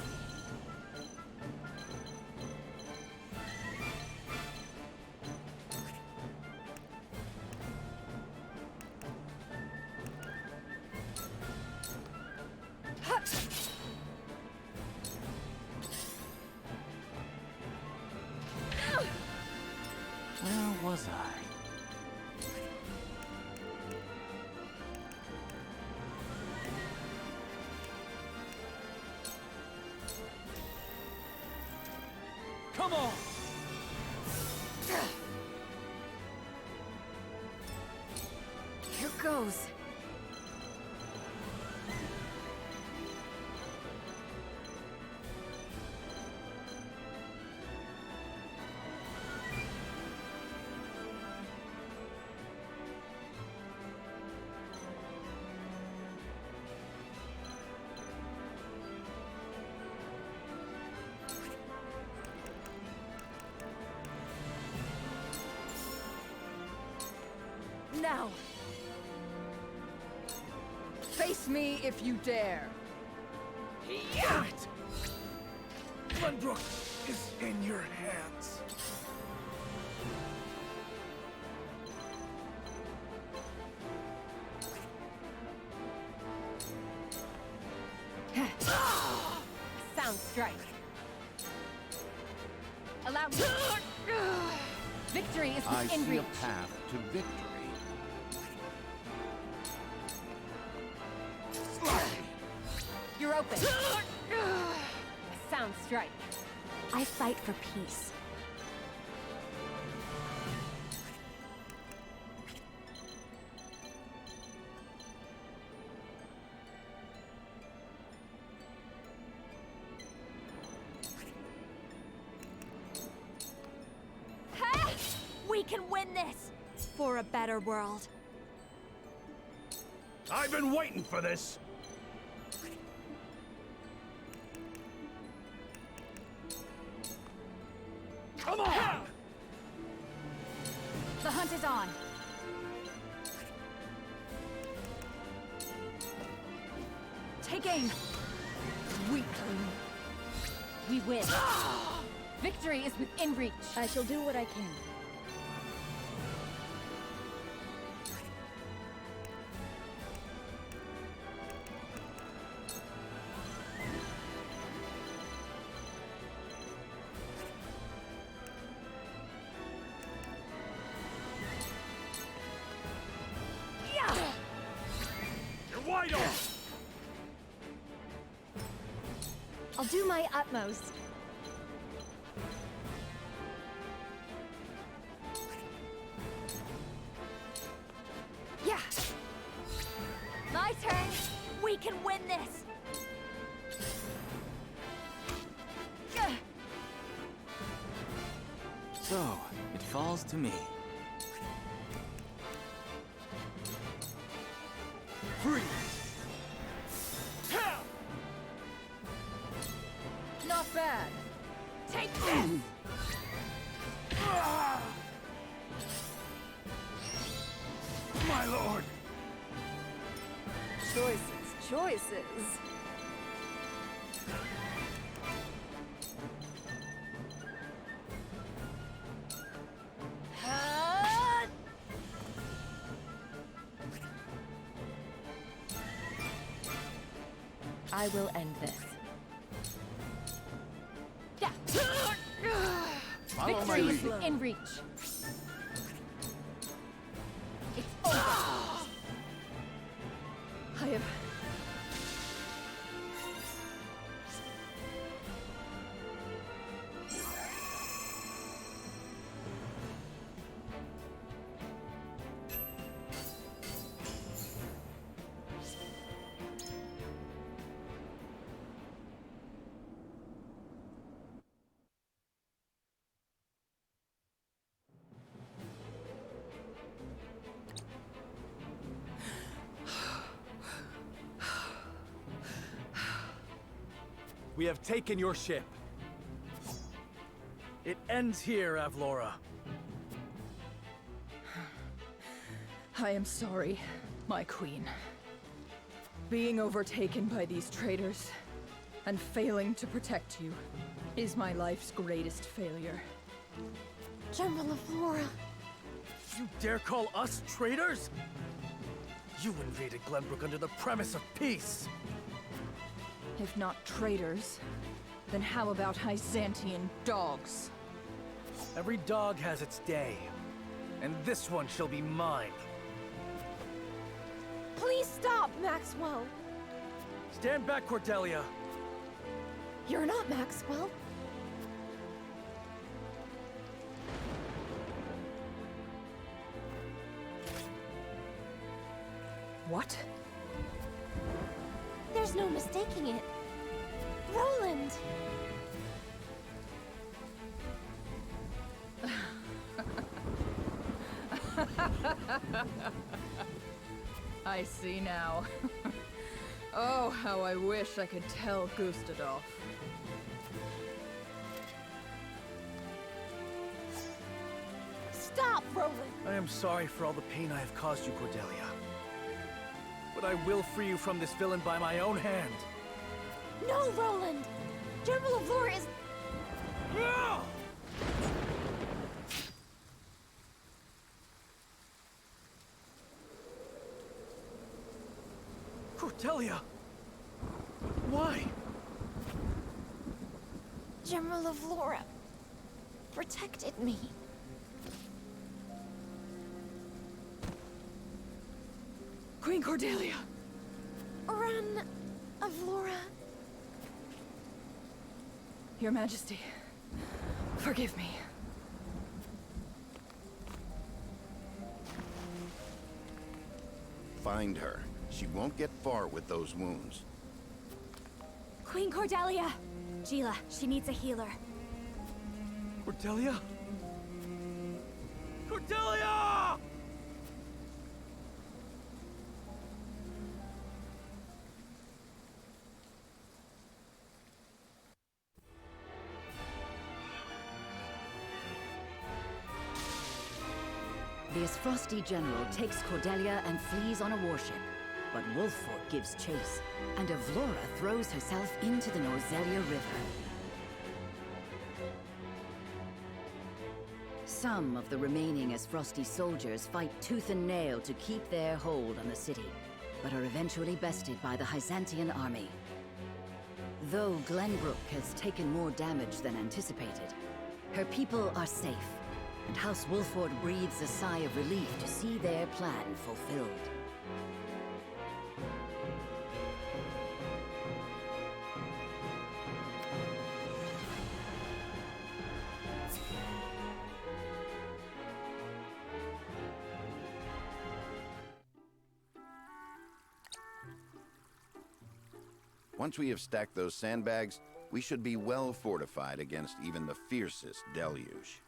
Where was I? Come on! Here goes. Now! Face me if you dare! Damn it! Glenbrook is in your hands. Sound strike. Allow me. Victory is I within see reach. a path to victory. You're open. Sound strike. I fight for peace. We can win this! For a better world. I've been waiting for this! Come on! The hunt is on. Take aim. Weakling. We win. Victory is within reach. I shall do what I can. You're wide open! I'll do my utmost. Yeah. My turn. We can win this. So, it falls to me. Freeze! Not bad. Take this! My lord! Choices. I will end this. Follow my Victory lead. is within reach. It's over. I have... We have taken your ship. It ends here, Avlora. I am sorry, my queen. Being overtaken by these traitors and failing to protect you is my life's greatest failure. General Avlora. You dare call us traitors? You invaded Glenbrook under the premise of peace. If not traitors, then how about Hyzantian dogs? Every dog has its day, and this one shall be mine. Please stop, Maxwell. Stand back, Cordelia. You're not Maxwell. What? There's no mistaking it. Roland! I see now. Oh, how I wish I could tell Gustadolf. Stop, Roland! I am sorry for all the pain I have caused you, Cordelia. But I will free you from this villain by my own hand. No, Roland! General Avlora is... Cordelia! Why? General Avlora protected me. Queen Cordelia! Run, Avlora. Your Majesty, forgive me. Find her. She won't get far with those wounds. Queen Cordelia! Gila, she needs a healer. Cordelia? Cordelia! The Frosty general takes Cordelia and flees on a warship, but Wolffort gives chase, and Avlora throws herself into the Norzelia River. Some of the remaining Frosty soldiers fight tooth and nail to keep their hold on the city, but are eventually bested by the Hyzantian army. Though Glenbrook has taken more damage than anticipated, her people are safe, and House Wolffort breathes a sigh of relief to see their plan fulfilled. Once we have stacked those sandbags, we should be well fortified against even the fiercest deluge.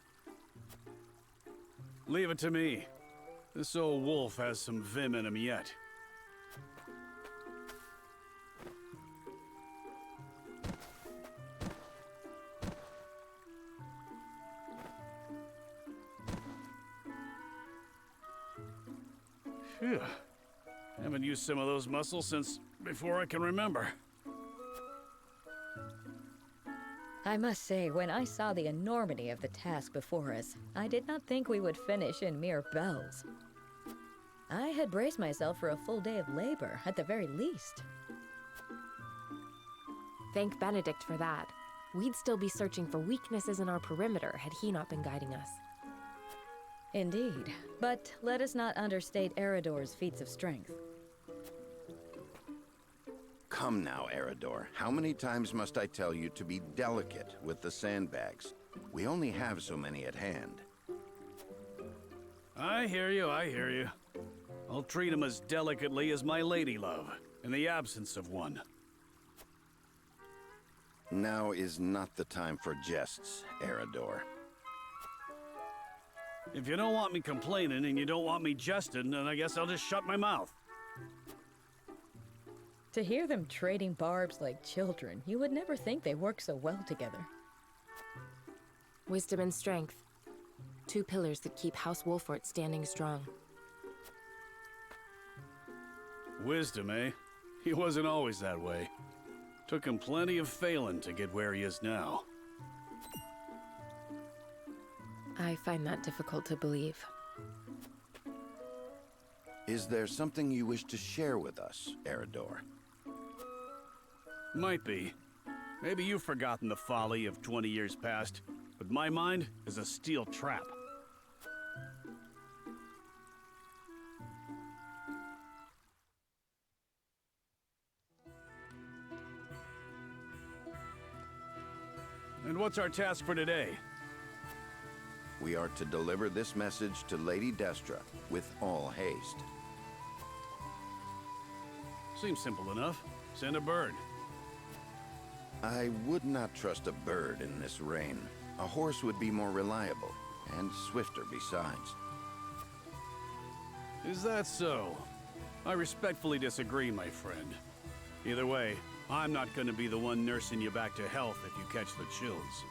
Leave it to me. This old wolf has some vim in him yet. Phew. Haven't used some of those muscles since before I can remember. I must say, when I saw the enormity of the task before us, I did not think we would finish in mere bells. I had braced myself for a full day of labor, at the very least. Thank Benedict for that. We'd still be searching for weaknesses in our perimeter had he not been guiding us. Indeed, but let us not understate Eridor's feats of strength. Come now, Eridor. How many times must I tell you to be delicate with the sandbags? We only have so many at hand. I hear you, I hear you. I'll treat him as delicately as my lady love, in the absence of one. Now is not the time for jests, Eridor. If you don't want me complaining and you don't want me jesting, then I guess I'll just shut my mouth. To hear them trading barbs like children, you would never think they work so well together. Wisdom and strength. Two pillars that keep House Wolffort standing strong. Wisdom, eh? He wasn't always that way. Took him plenty of failing to get where he is now. I find that difficult to believe. Is there something you wish to share with us, Eridor? Might be. Maybe you've forgotten the folly of 20 years past, but my mind is a steel trap. And what's our task for today? We are to deliver this message to Lady Destra with all haste. Seems simple enough. Send a bird. I would not trust a bird in this rain. A horse would be more reliable, and swifter besides. Is that so? I respectfully disagree, my friend. Either way, I'm not going to be the one nursing you back to health if you catch the chills.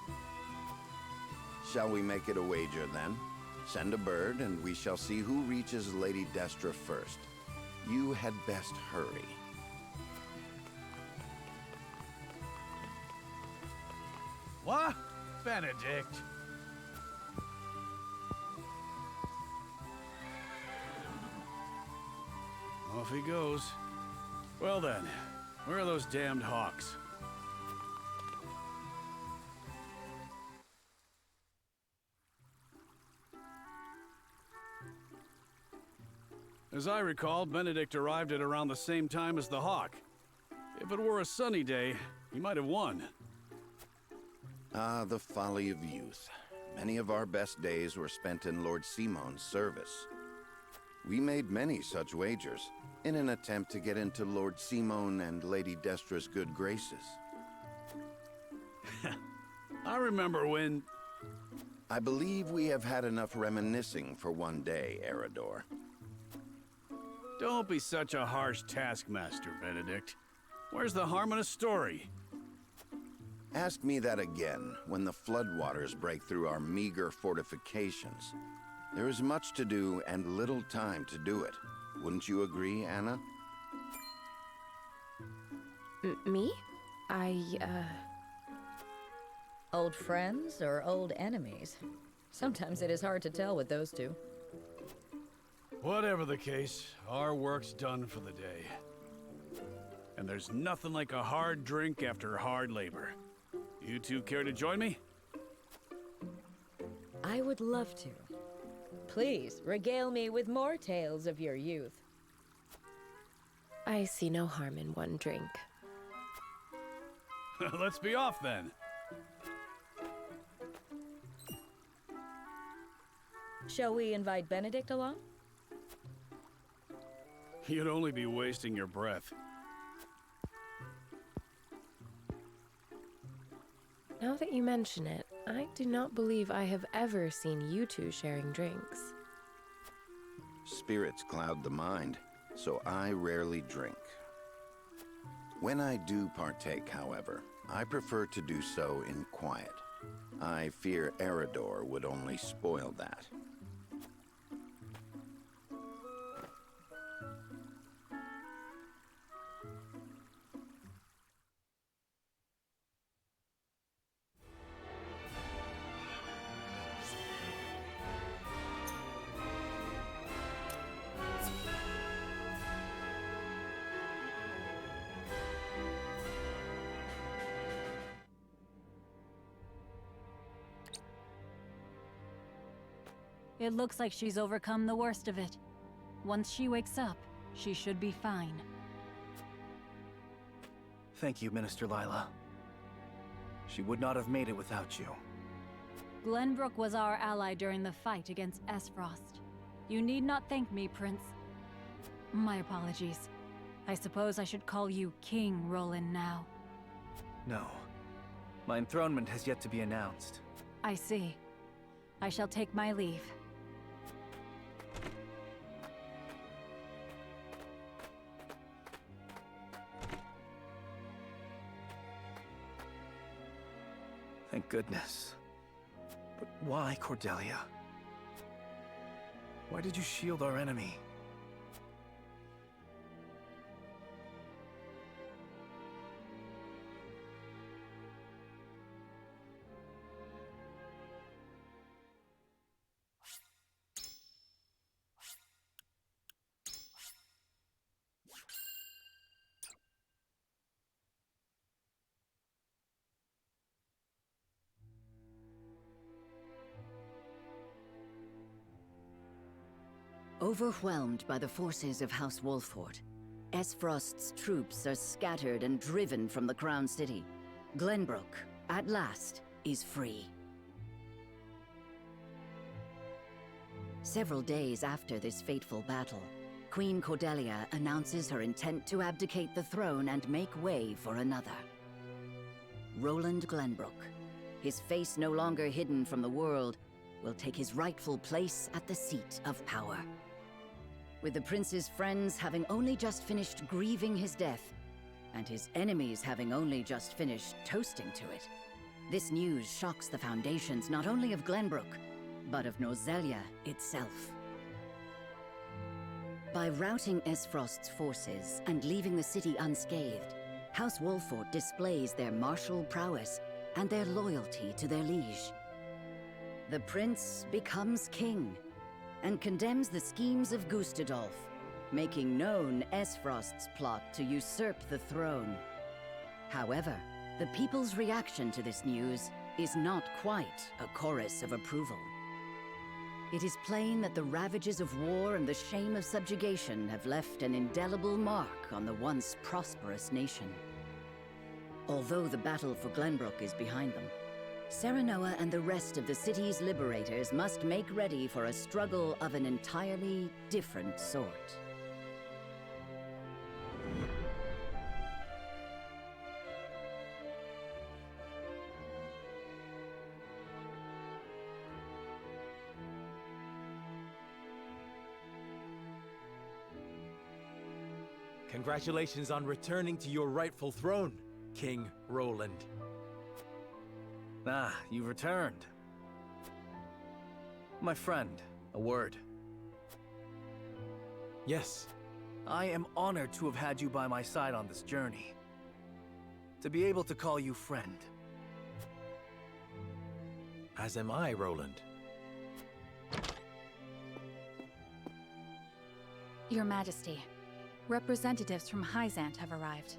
Shall we make it a wager, then? Send a bird, and we shall see who reaches Lady Destra first. You had best hurry. What? Benedict? Off he goes. Well then, where are those damned hawks? As I recall, Benedict arrived at around the same time as the hawk. If it were a sunny day, he might have won. Ah, the folly of youth. Many of our best days were spent in Lord Simon's service. We made many such wagers, in an attempt to get into Lord Simon and Lady Destra's good graces. I remember when... I believe we have had enough reminiscing for one day, Eridor. Don't be such a harsh taskmaster, Benedict. Where's the harm in a story? Ask me that again when the floodwaters break through our meager fortifications. There is much to do and little time to do it. Wouldn't you agree, Anna? Me? Old friends or old enemies? Sometimes it is hard to tell with those two. Whatever the case, our work's done for the day. And there's nothing like a hard drink after hard labor. You two care to join me? I would love to. Please, regale me with more tales of your youth. I see no harm in one drink. Let's be off then. Shall we invite Benedict along? You'd only be wasting your breath. Now that you mention it, I do not believe I have ever seen you two sharing drinks. Spirits cloud the mind, so I rarely drink. When I do partake, however, I prefer to do so in quiet. I fear Eridor would only spoil that. It looks like she's overcome the worst of it. Once she wakes up, she should be fine. Thank you, Minister Lila. She would not have made it without you. Glenbrook was our ally during the fight against Esfrost. You need not thank me, Prince. My apologies. I suppose I should call you King Roland now. No. My enthronement has yet to be announced. I see. I shall take my leave. Thank goodness. But why, Cordelia? Why did you shield our enemy? Overwhelmed by the forces of House Wolffort, Esfrost's troops are scattered and driven from the Crown City. Glenbrook, at last, is free. Several days after this fateful battle, Queen Cordelia announces her intent to abdicate the throne and make way for another. Roland Glenbrook, his face no longer hidden from the world, will take his rightful place at the seat of power. With the prince's friends having only just finished grieving his death, and his enemies having only just finished toasting to it, this news shocks the foundations not only of Glenbrook, but of Nozelia itself. By routing Esfrost's forces and leaving the city unscathed, House Wolffort displays their martial prowess and their loyalty to their liege. The prince becomes king, and condemns the schemes of Gustadolf, making known Esfrost's plot to usurp the throne. However, the people's reaction to this news is not quite a chorus of approval. It is plain that the ravages of war and the shame of subjugation have left an indelible mark on the once prosperous nation. Although the battle for Glenbrook is behind them, Serenoa and the rest of the city's liberators must make ready for a struggle of an entirely different sort. Congratulations on returning to your rightful throne, King Roland. Ah, you've returned. My friend, a word. Yes. I am honored to have had you by my side on this journey. To be able to call you friend. As am I, Roland. Your Majesty, representatives from Hyzant have arrived.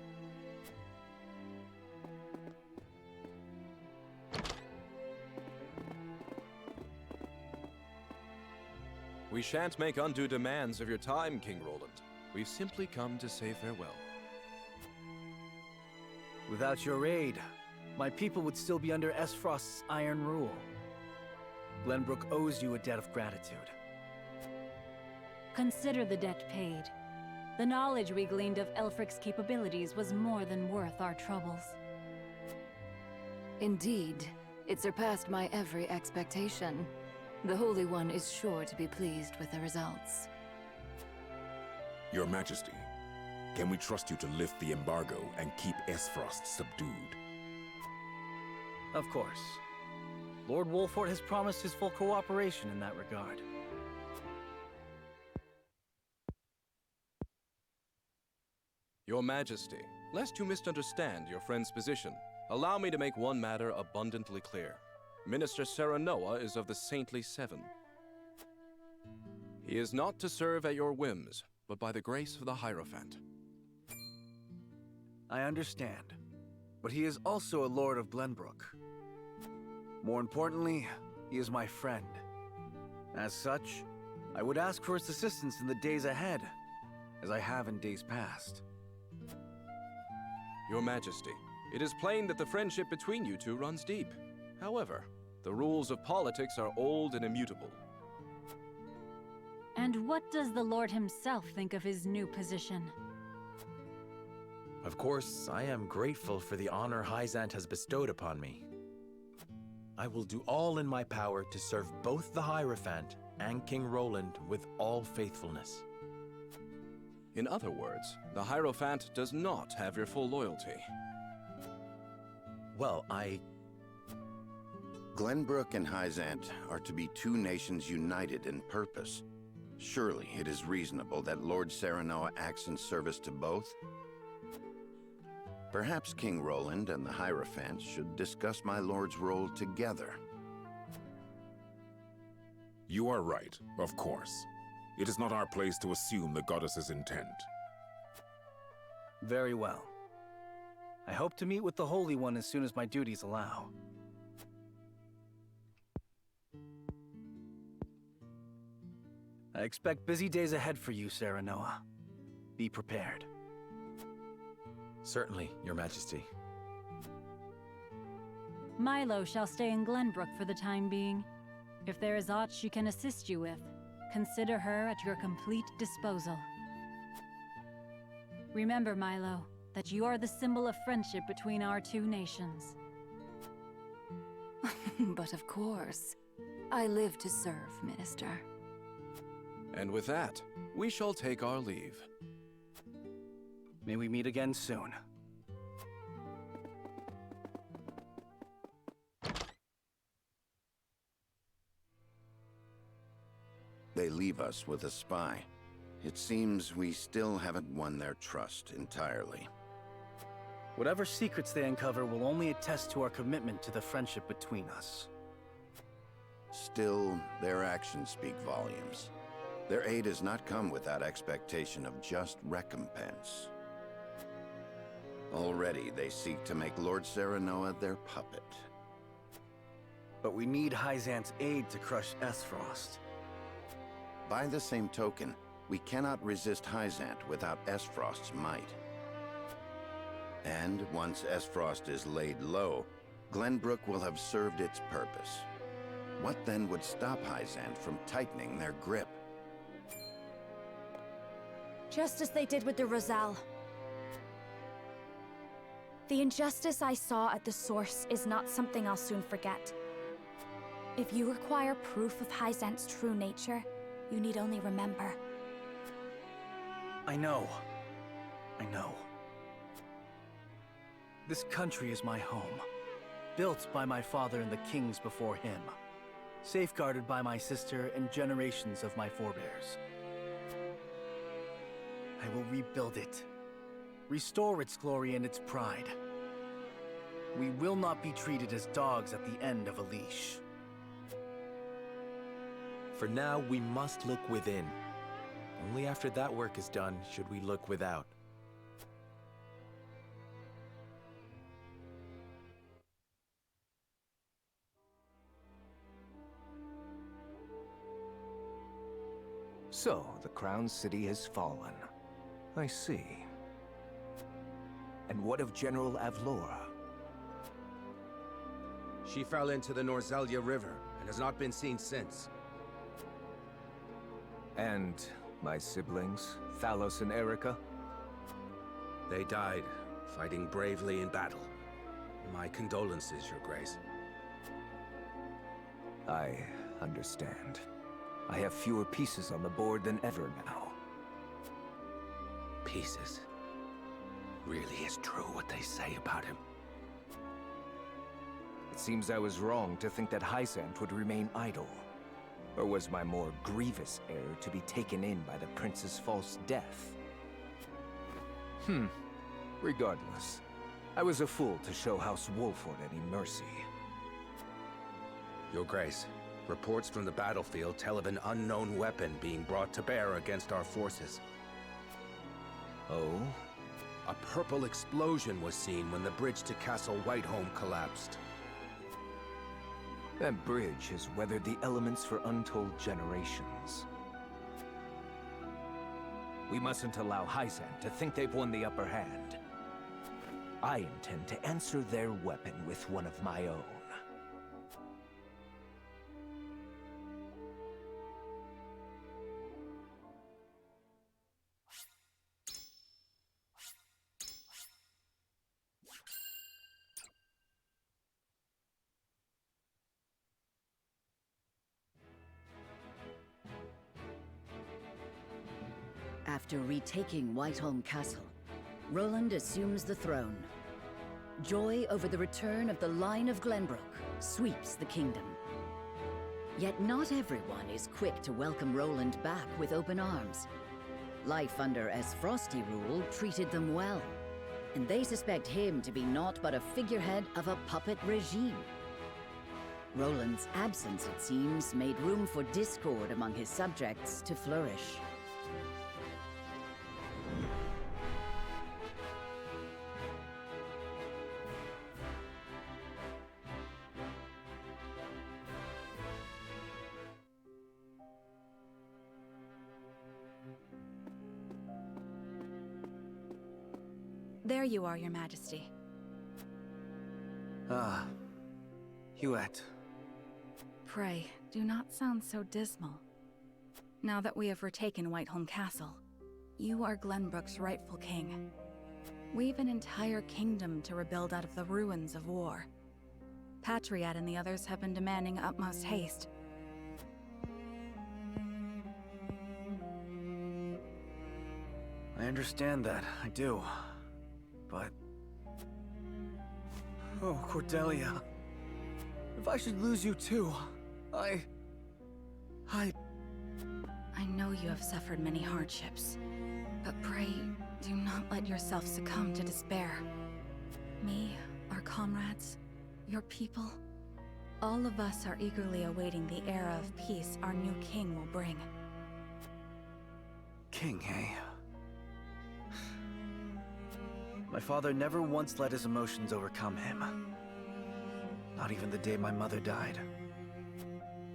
We shan't make undue demands of your time, King Roland. We've simply come to say farewell. Without your aid, my people would still be under Esfrost's iron rule. Glenbrook owes you a debt of gratitude. Consider the debt paid. The knowledge we gleaned of Elfric's capabilities was more than worth our troubles. Indeed, it surpassed my every expectation. The Holy One is sure to be pleased with the results. Your Majesty, can we trust you to lift the embargo and keep Esfrost subdued? Of course. Lord Wolffort has promised his full cooperation in that regard. Your Majesty, lest you misunderstand your friend's position, allow me to make one matter abundantly clear. Minister Serenoa is of the Saintly Seven. He is not to serve at your whims, but by the grace of the Hierophant. I understand, but he is also a Lord of Glenbrook. More importantly, he is my friend. As such, I would ask for his assistance in the days ahead, as I have in days past. Your Majesty, it is plain that the friendship between you two runs deep. However, the rules of politics are old and immutable. And what does the Lord himself think of his new position? Of course, I am grateful for the honor Hyzant has bestowed upon me. I will do all in my power to serve both the Hierophant and King Roland with all faithfulness. In other words, the Hierophant does not have your full loyalty. Well, Glenbrook and Hyzant are to be two nations united in purpose. Surely it is reasonable that Lord Serenoa acts in service to both? Perhaps King Roland and the Hierophant should discuss my lord's role together. You are right, of course. It is not our place to assume the goddess's intent. Very well. I hope to meet with the Holy One as soon as my duties allow. I expect busy days ahead for you, Serenoa. Be prepared. Certainly, Your Majesty. Milo shall stay in Glenbrook for the time being. If there is aught she can assist you with, consider her at your complete disposal. Remember, Milo, that you are the symbol of friendship between our two nations. But of course, I live to serve, Minister. And with that, we shall take our leave. May we meet again soon. They leave us with a spy. It seems we still haven't won their trust entirely. Whatever secrets they uncover will only attest to our commitment to the friendship between us. Still, their actions speak volumes. Their aid has not come without expectation of just recompense. Already they seek to make Lord Serenoa their puppet. But we need Hyzant's aid to crush Esfrost. By the same token, we cannot resist Hyzant without Esfrost's might. And once Esfrost is laid low, Glenbrook will have served its purpose. What then would stop Hyzant from tightening their grip? Just as they did with the Rosal. The injustice I saw at the source is not something I'll soon forget. If you require proof of Hyzant's true nature, you need only remember. I know. I know. This country is my home, built by my father and the kings before him, safeguarded by my sister and generations of my forebears. I will rebuild it, restore its glory and its pride. We will not be treated as dogs at the end of a leash. For now, we must look within. Only after that work is done should we look without. So, the Crown City has fallen. I see. And what of General Avlora? She fell into the Norzelia River and has not been seen since. And my siblings, Thalos and Erica? They died, fighting bravely in battle. My condolences, Your Grace. I understand. I have fewer pieces on the board than ever now. Pieces? Really is true what they say about him? It seems I was wrong to think that Hysant would remain idle. Or was my more grievous error to be taken in by the prince's false death? Regardless, I was a fool to show House Wolffort any mercy. Your Grace, reports from the battlefield tell of an unknown weapon being brought to bear against our forces. Oh? A purple explosion was seen when the bridge to Castle Whiteholm collapsed. That bridge has weathered the elements for untold generations. We mustn't allow Hysant to think they've won the upper hand. I intend to answer their weapon with one of my own. After retaking Whiteholm Castle, Roland assumes the throne. Joy over the return of the line of Glenbrook sweeps the kingdom. Yet not everyone is quick to welcome Roland back with open arms. Life under Frosty rule treated them well, and they suspect him to be naught but a figurehead of a puppet regime. Roland's absence, it seems, made room for discord among his subjects to flourish. There you are, Your Majesty. Ah, Huette. Pray, do not sound so dismal. Now that we have retaken Whiteholm Castle, you are Glenbrook's rightful king. We've an entire kingdom to rebuild out of the ruins of war. Patriot and the others have been demanding utmost haste. I understand that, I do. But... oh, Cordelia. If I should lose you too, I know you have suffered many hardships, but pray, do not let yourself succumb to despair. Me, our comrades, your people, all of us are eagerly awaiting the era of peace our new king will bring. King, eh? My father never once let his emotions overcome him. Not even the day my mother died.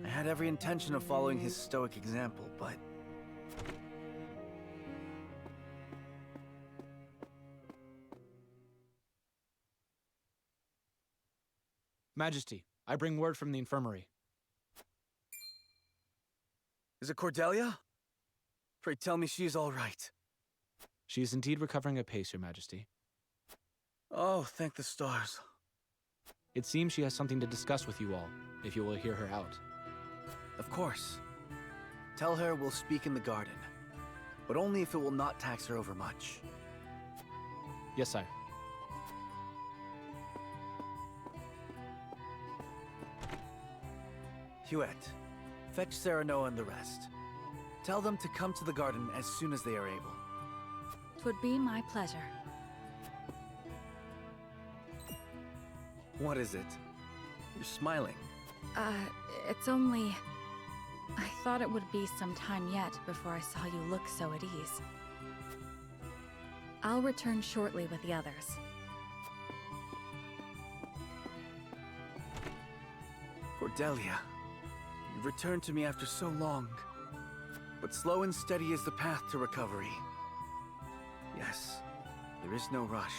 I had every intention of following his stoic example, but... Majesty, I bring word from the infirmary. Is it Cordelia? Pray tell me she is all right. She is indeed recovering apace, Your Majesty. Oh, thank the stars. It seems she has something to discuss with you all, if you will hear her out. Of course. Tell her we'll speak in the garden, but only if it will not tax her overmuch. Yes, sire. Huette, fetch Serenoa and the rest. Tell them to come to the garden as soon as they are able. 'Twould be my pleasure. What is it? You're smiling. It's only... I thought it would be some time yet before I saw you look so at ease. I'll return shortly with the others. Cordelia, you've returned to me after so long. But slow and steady is the path to recovery. Yes, there is no rush.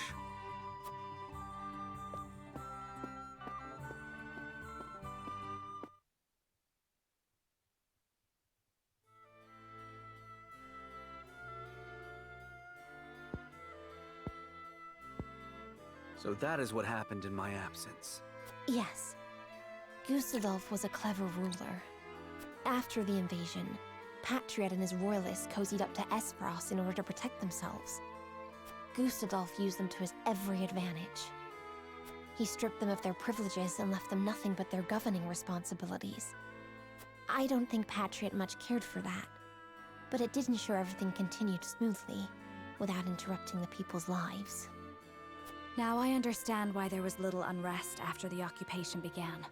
So that is what happened in my absence. Yes. Gustadolf was a clever ruler. After the invasion, Patriot and his royalists cozied up to Esfrost in order to protect themselves. Gustadolf used them to his every advantage. He stripped them of their privileges and left them nothing but their governing responsibilities. I don't think Patriot much cared for that, but it did ensure everything continued smoothly, without interrupting the people's lives. Now I understand why there was little unrest after the occupation began.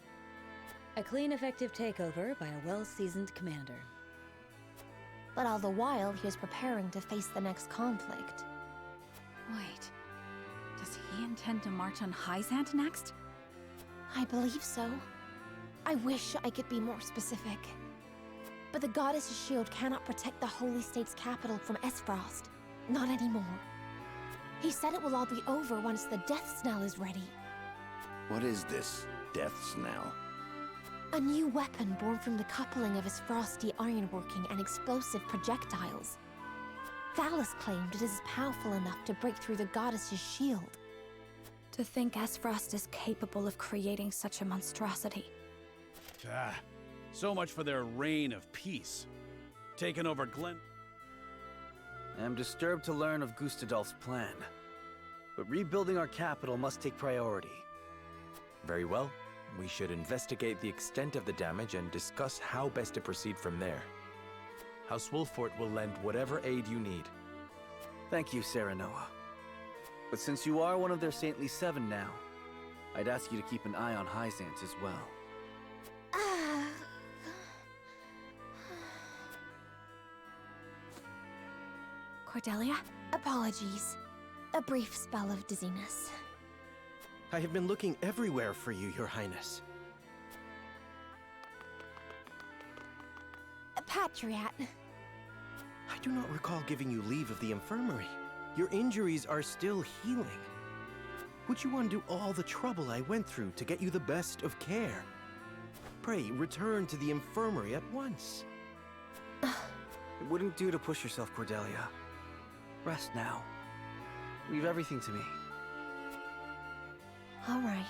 A clean, effective takeover by a well-seasoned commander. But all the while, he was preparing to face the next conflict. Wait, does he intend to march on Hyzant next? I believe so. I wish I could be more specific. But the Goddess's shield cannot protect the Holy State's capital from Esfrost. Not anymore. He said it will all be over once the Death Snell is ready. What is this Death Snell? A new weapon born from the coupling of his frosty ironworking and explosive projectiles. Thalos claimed it is powerful enough to break through the Goddess's shield. To think Esfrost is capable of creating such a monstrosity. So much for their reign of peace. Taking over Glen... I am disturbed to learn of Gustadolf's plan. But rebuilding our capital must take priority. Very well. We should investigate the extent of the damage and discuss how best to proceed from there. House Wolffort will lend whatever aid you need. Thank you, Serenoa. But since you are one of their Saintly Seven now, I'd ask you to keep an eye on Hyzant as well. Cordelia? Apologies. A brief spell of dizziness. I have been looking everywhere for you, Your Highness. Patriot. I do not recall giving you leave of the infirmary. Your injuries are still healing. Would you undo all the trouble I went through to get you the best of care? Pray, return to the infirmary at once. It wouldn't do to push yourself, Cordelia. Rest now. Leave everything to me. All right.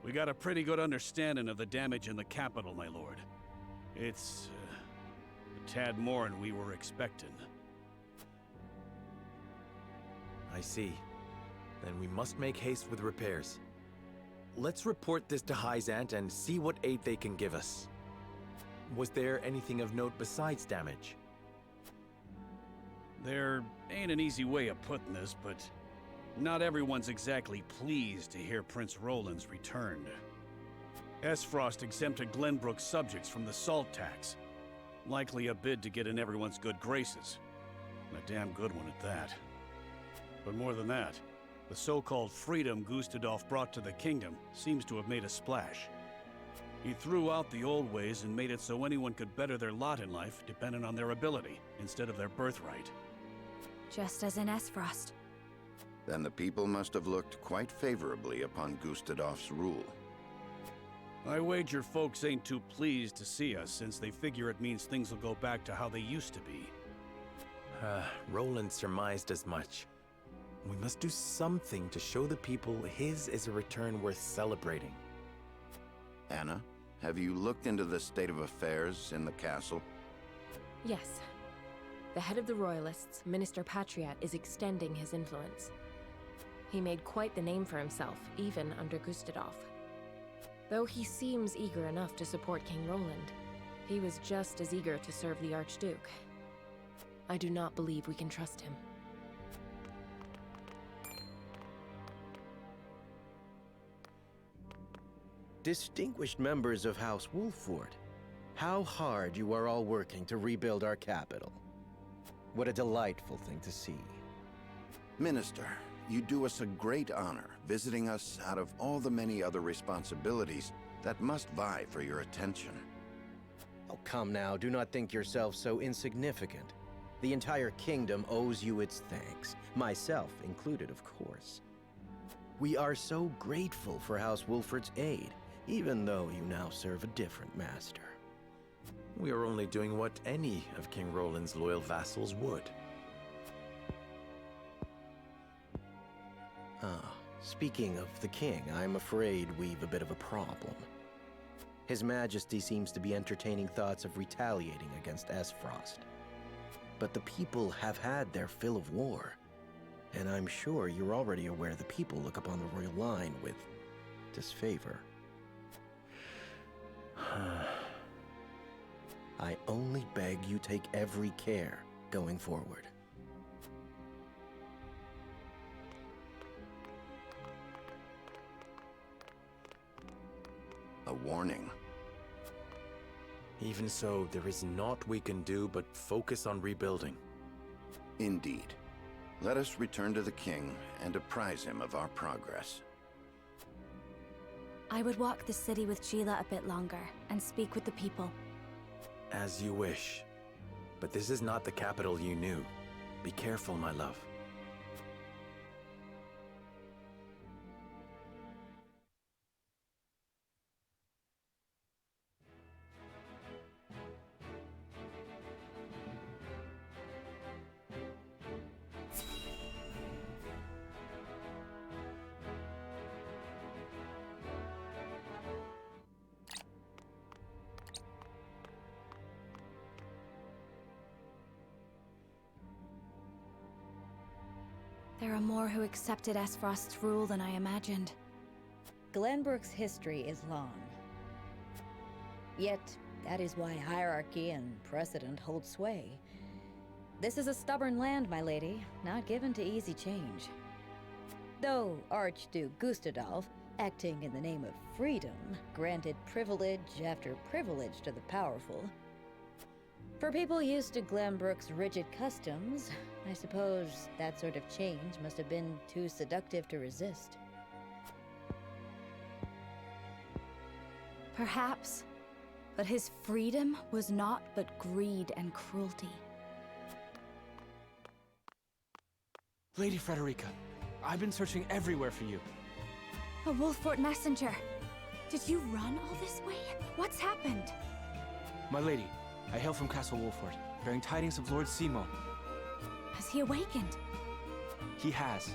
We got a pretty good understanding of the damage in the capital, my lord. It's a tad more than we were expecting. I see. Then we must make haste with repairs. Let's report this to Hyzant and see what aid they can give us. Was there anything of note besides damage? There ain't an easy way of putting this, but not everyone's exactly pleased to hear Prince Roland's returned. Esfrost exempted Glenbrook's subjects from the salt tax. Likely a bid to get in everyone's good graces. And a damn good one at that. But more than that, the so-called freedom Gustadolf brought to the kingdom seems to have made a splash. He threw out the old ways and made it so anyone could better their lot in life dependent on their ability, instead of their birthright. Just as in Esfrost. Then the people must have looked quite favorably upon Gustadolf's rule. I wager folks ain't too pleased to see us, since they figure it means things will go back to how they used to be. Roland surmised as much. We must do something to show the people his is a return worth celebrating. Anna, have you looked into the state of affairs in the castle? Yes. The head of the Royalists, Minister Patriot, is extending his influence. He made quite the name for himself, even under Gustadolf. Though he seems eager enough to support King Roland, he was just as eager to serve the Archduke. I do not believe we can trust him. Distinguished members of House Wolffort, how hard you are all working to rebuild our capital. What a delightful thing to see. Minister, you do us a great honor visiting us out of all the many other responsibilities that must vie for your attention. Oh, come now, do not think yourself so insignificant. The entire kingdom owes you its thanks, myself included, of course. We are so grateful for House Wolffort's aid, even though you now serve a different master. We are only doing what any of King Roland's loyal vassals would. Speaking of the king, I'm afraid we've a bit of a problem. His Majesty seems to be entertaining thoughts of retaliating against Esfrost. But the people have had their fill of war, and I'm sure you're already aware the people look upon the royal line with disfavor. I only beg you take every care going forward. A warning. Even so, there is naught we can do but focus on rebuilding. Indeed. Let us return to the king and apprise him of our progress. I would walk the city with Sheila a bit longer and speak with the people. As you wish. But this is not the capital you knew. Be careful, my love. There are more who accepted Esfrost's rule than I imagined. Glenbrook's history is long. Yet, that is why hierarchy and precedent hold sway. This is a stubborn land, my lady, not given to easy change. Though Archduke Gustadolf, acting in the name of freedom, granted privilege after privilege to the powerful. For people used to Glenbrook's rigid customs, I suppose that sort of change must have been too seductive to resist. Perhaps, but his freedom was naught but greed and cruelty. Lady Frederica, I've been searching everywhere for you. A Wolffort messenger! Did you run all this way? What's happened? My lady, I hail from Castle Wolffort, bearing tidings of Lord Simon. Has he awakened? He has.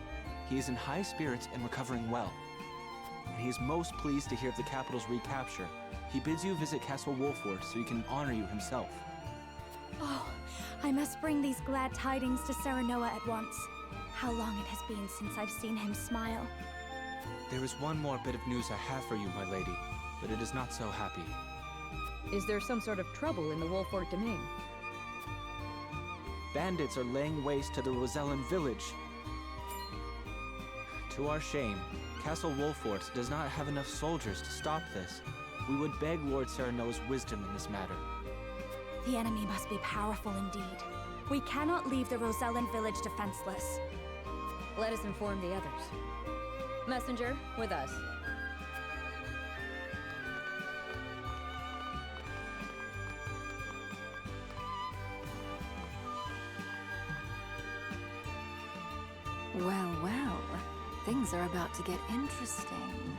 He is in high spirits and recovering well. And he is most pleased to hear of the capital's recapture. He bids you visit Castle Wolffort so he can honor you himself. Oh, I must bring these glad tidings to Serenoa at once. How long it has been since I've seen him smile. There is one more bit of news I have for you, my lady, but it is not so happy. Is there some sort of trouble in the Wolffort domain? Bandits are laying waste to the Rosellan village. To our shame, Castle Wolffort does not have enough soldiers to stop this. We would beg Lord Serenoa's wisdom in this matter. The enemy must be powerful indeed. We cannot leave the Rosellan village defenseless. Let us inform the others. Messenger, with us. Well, well. Things are about to get interesting.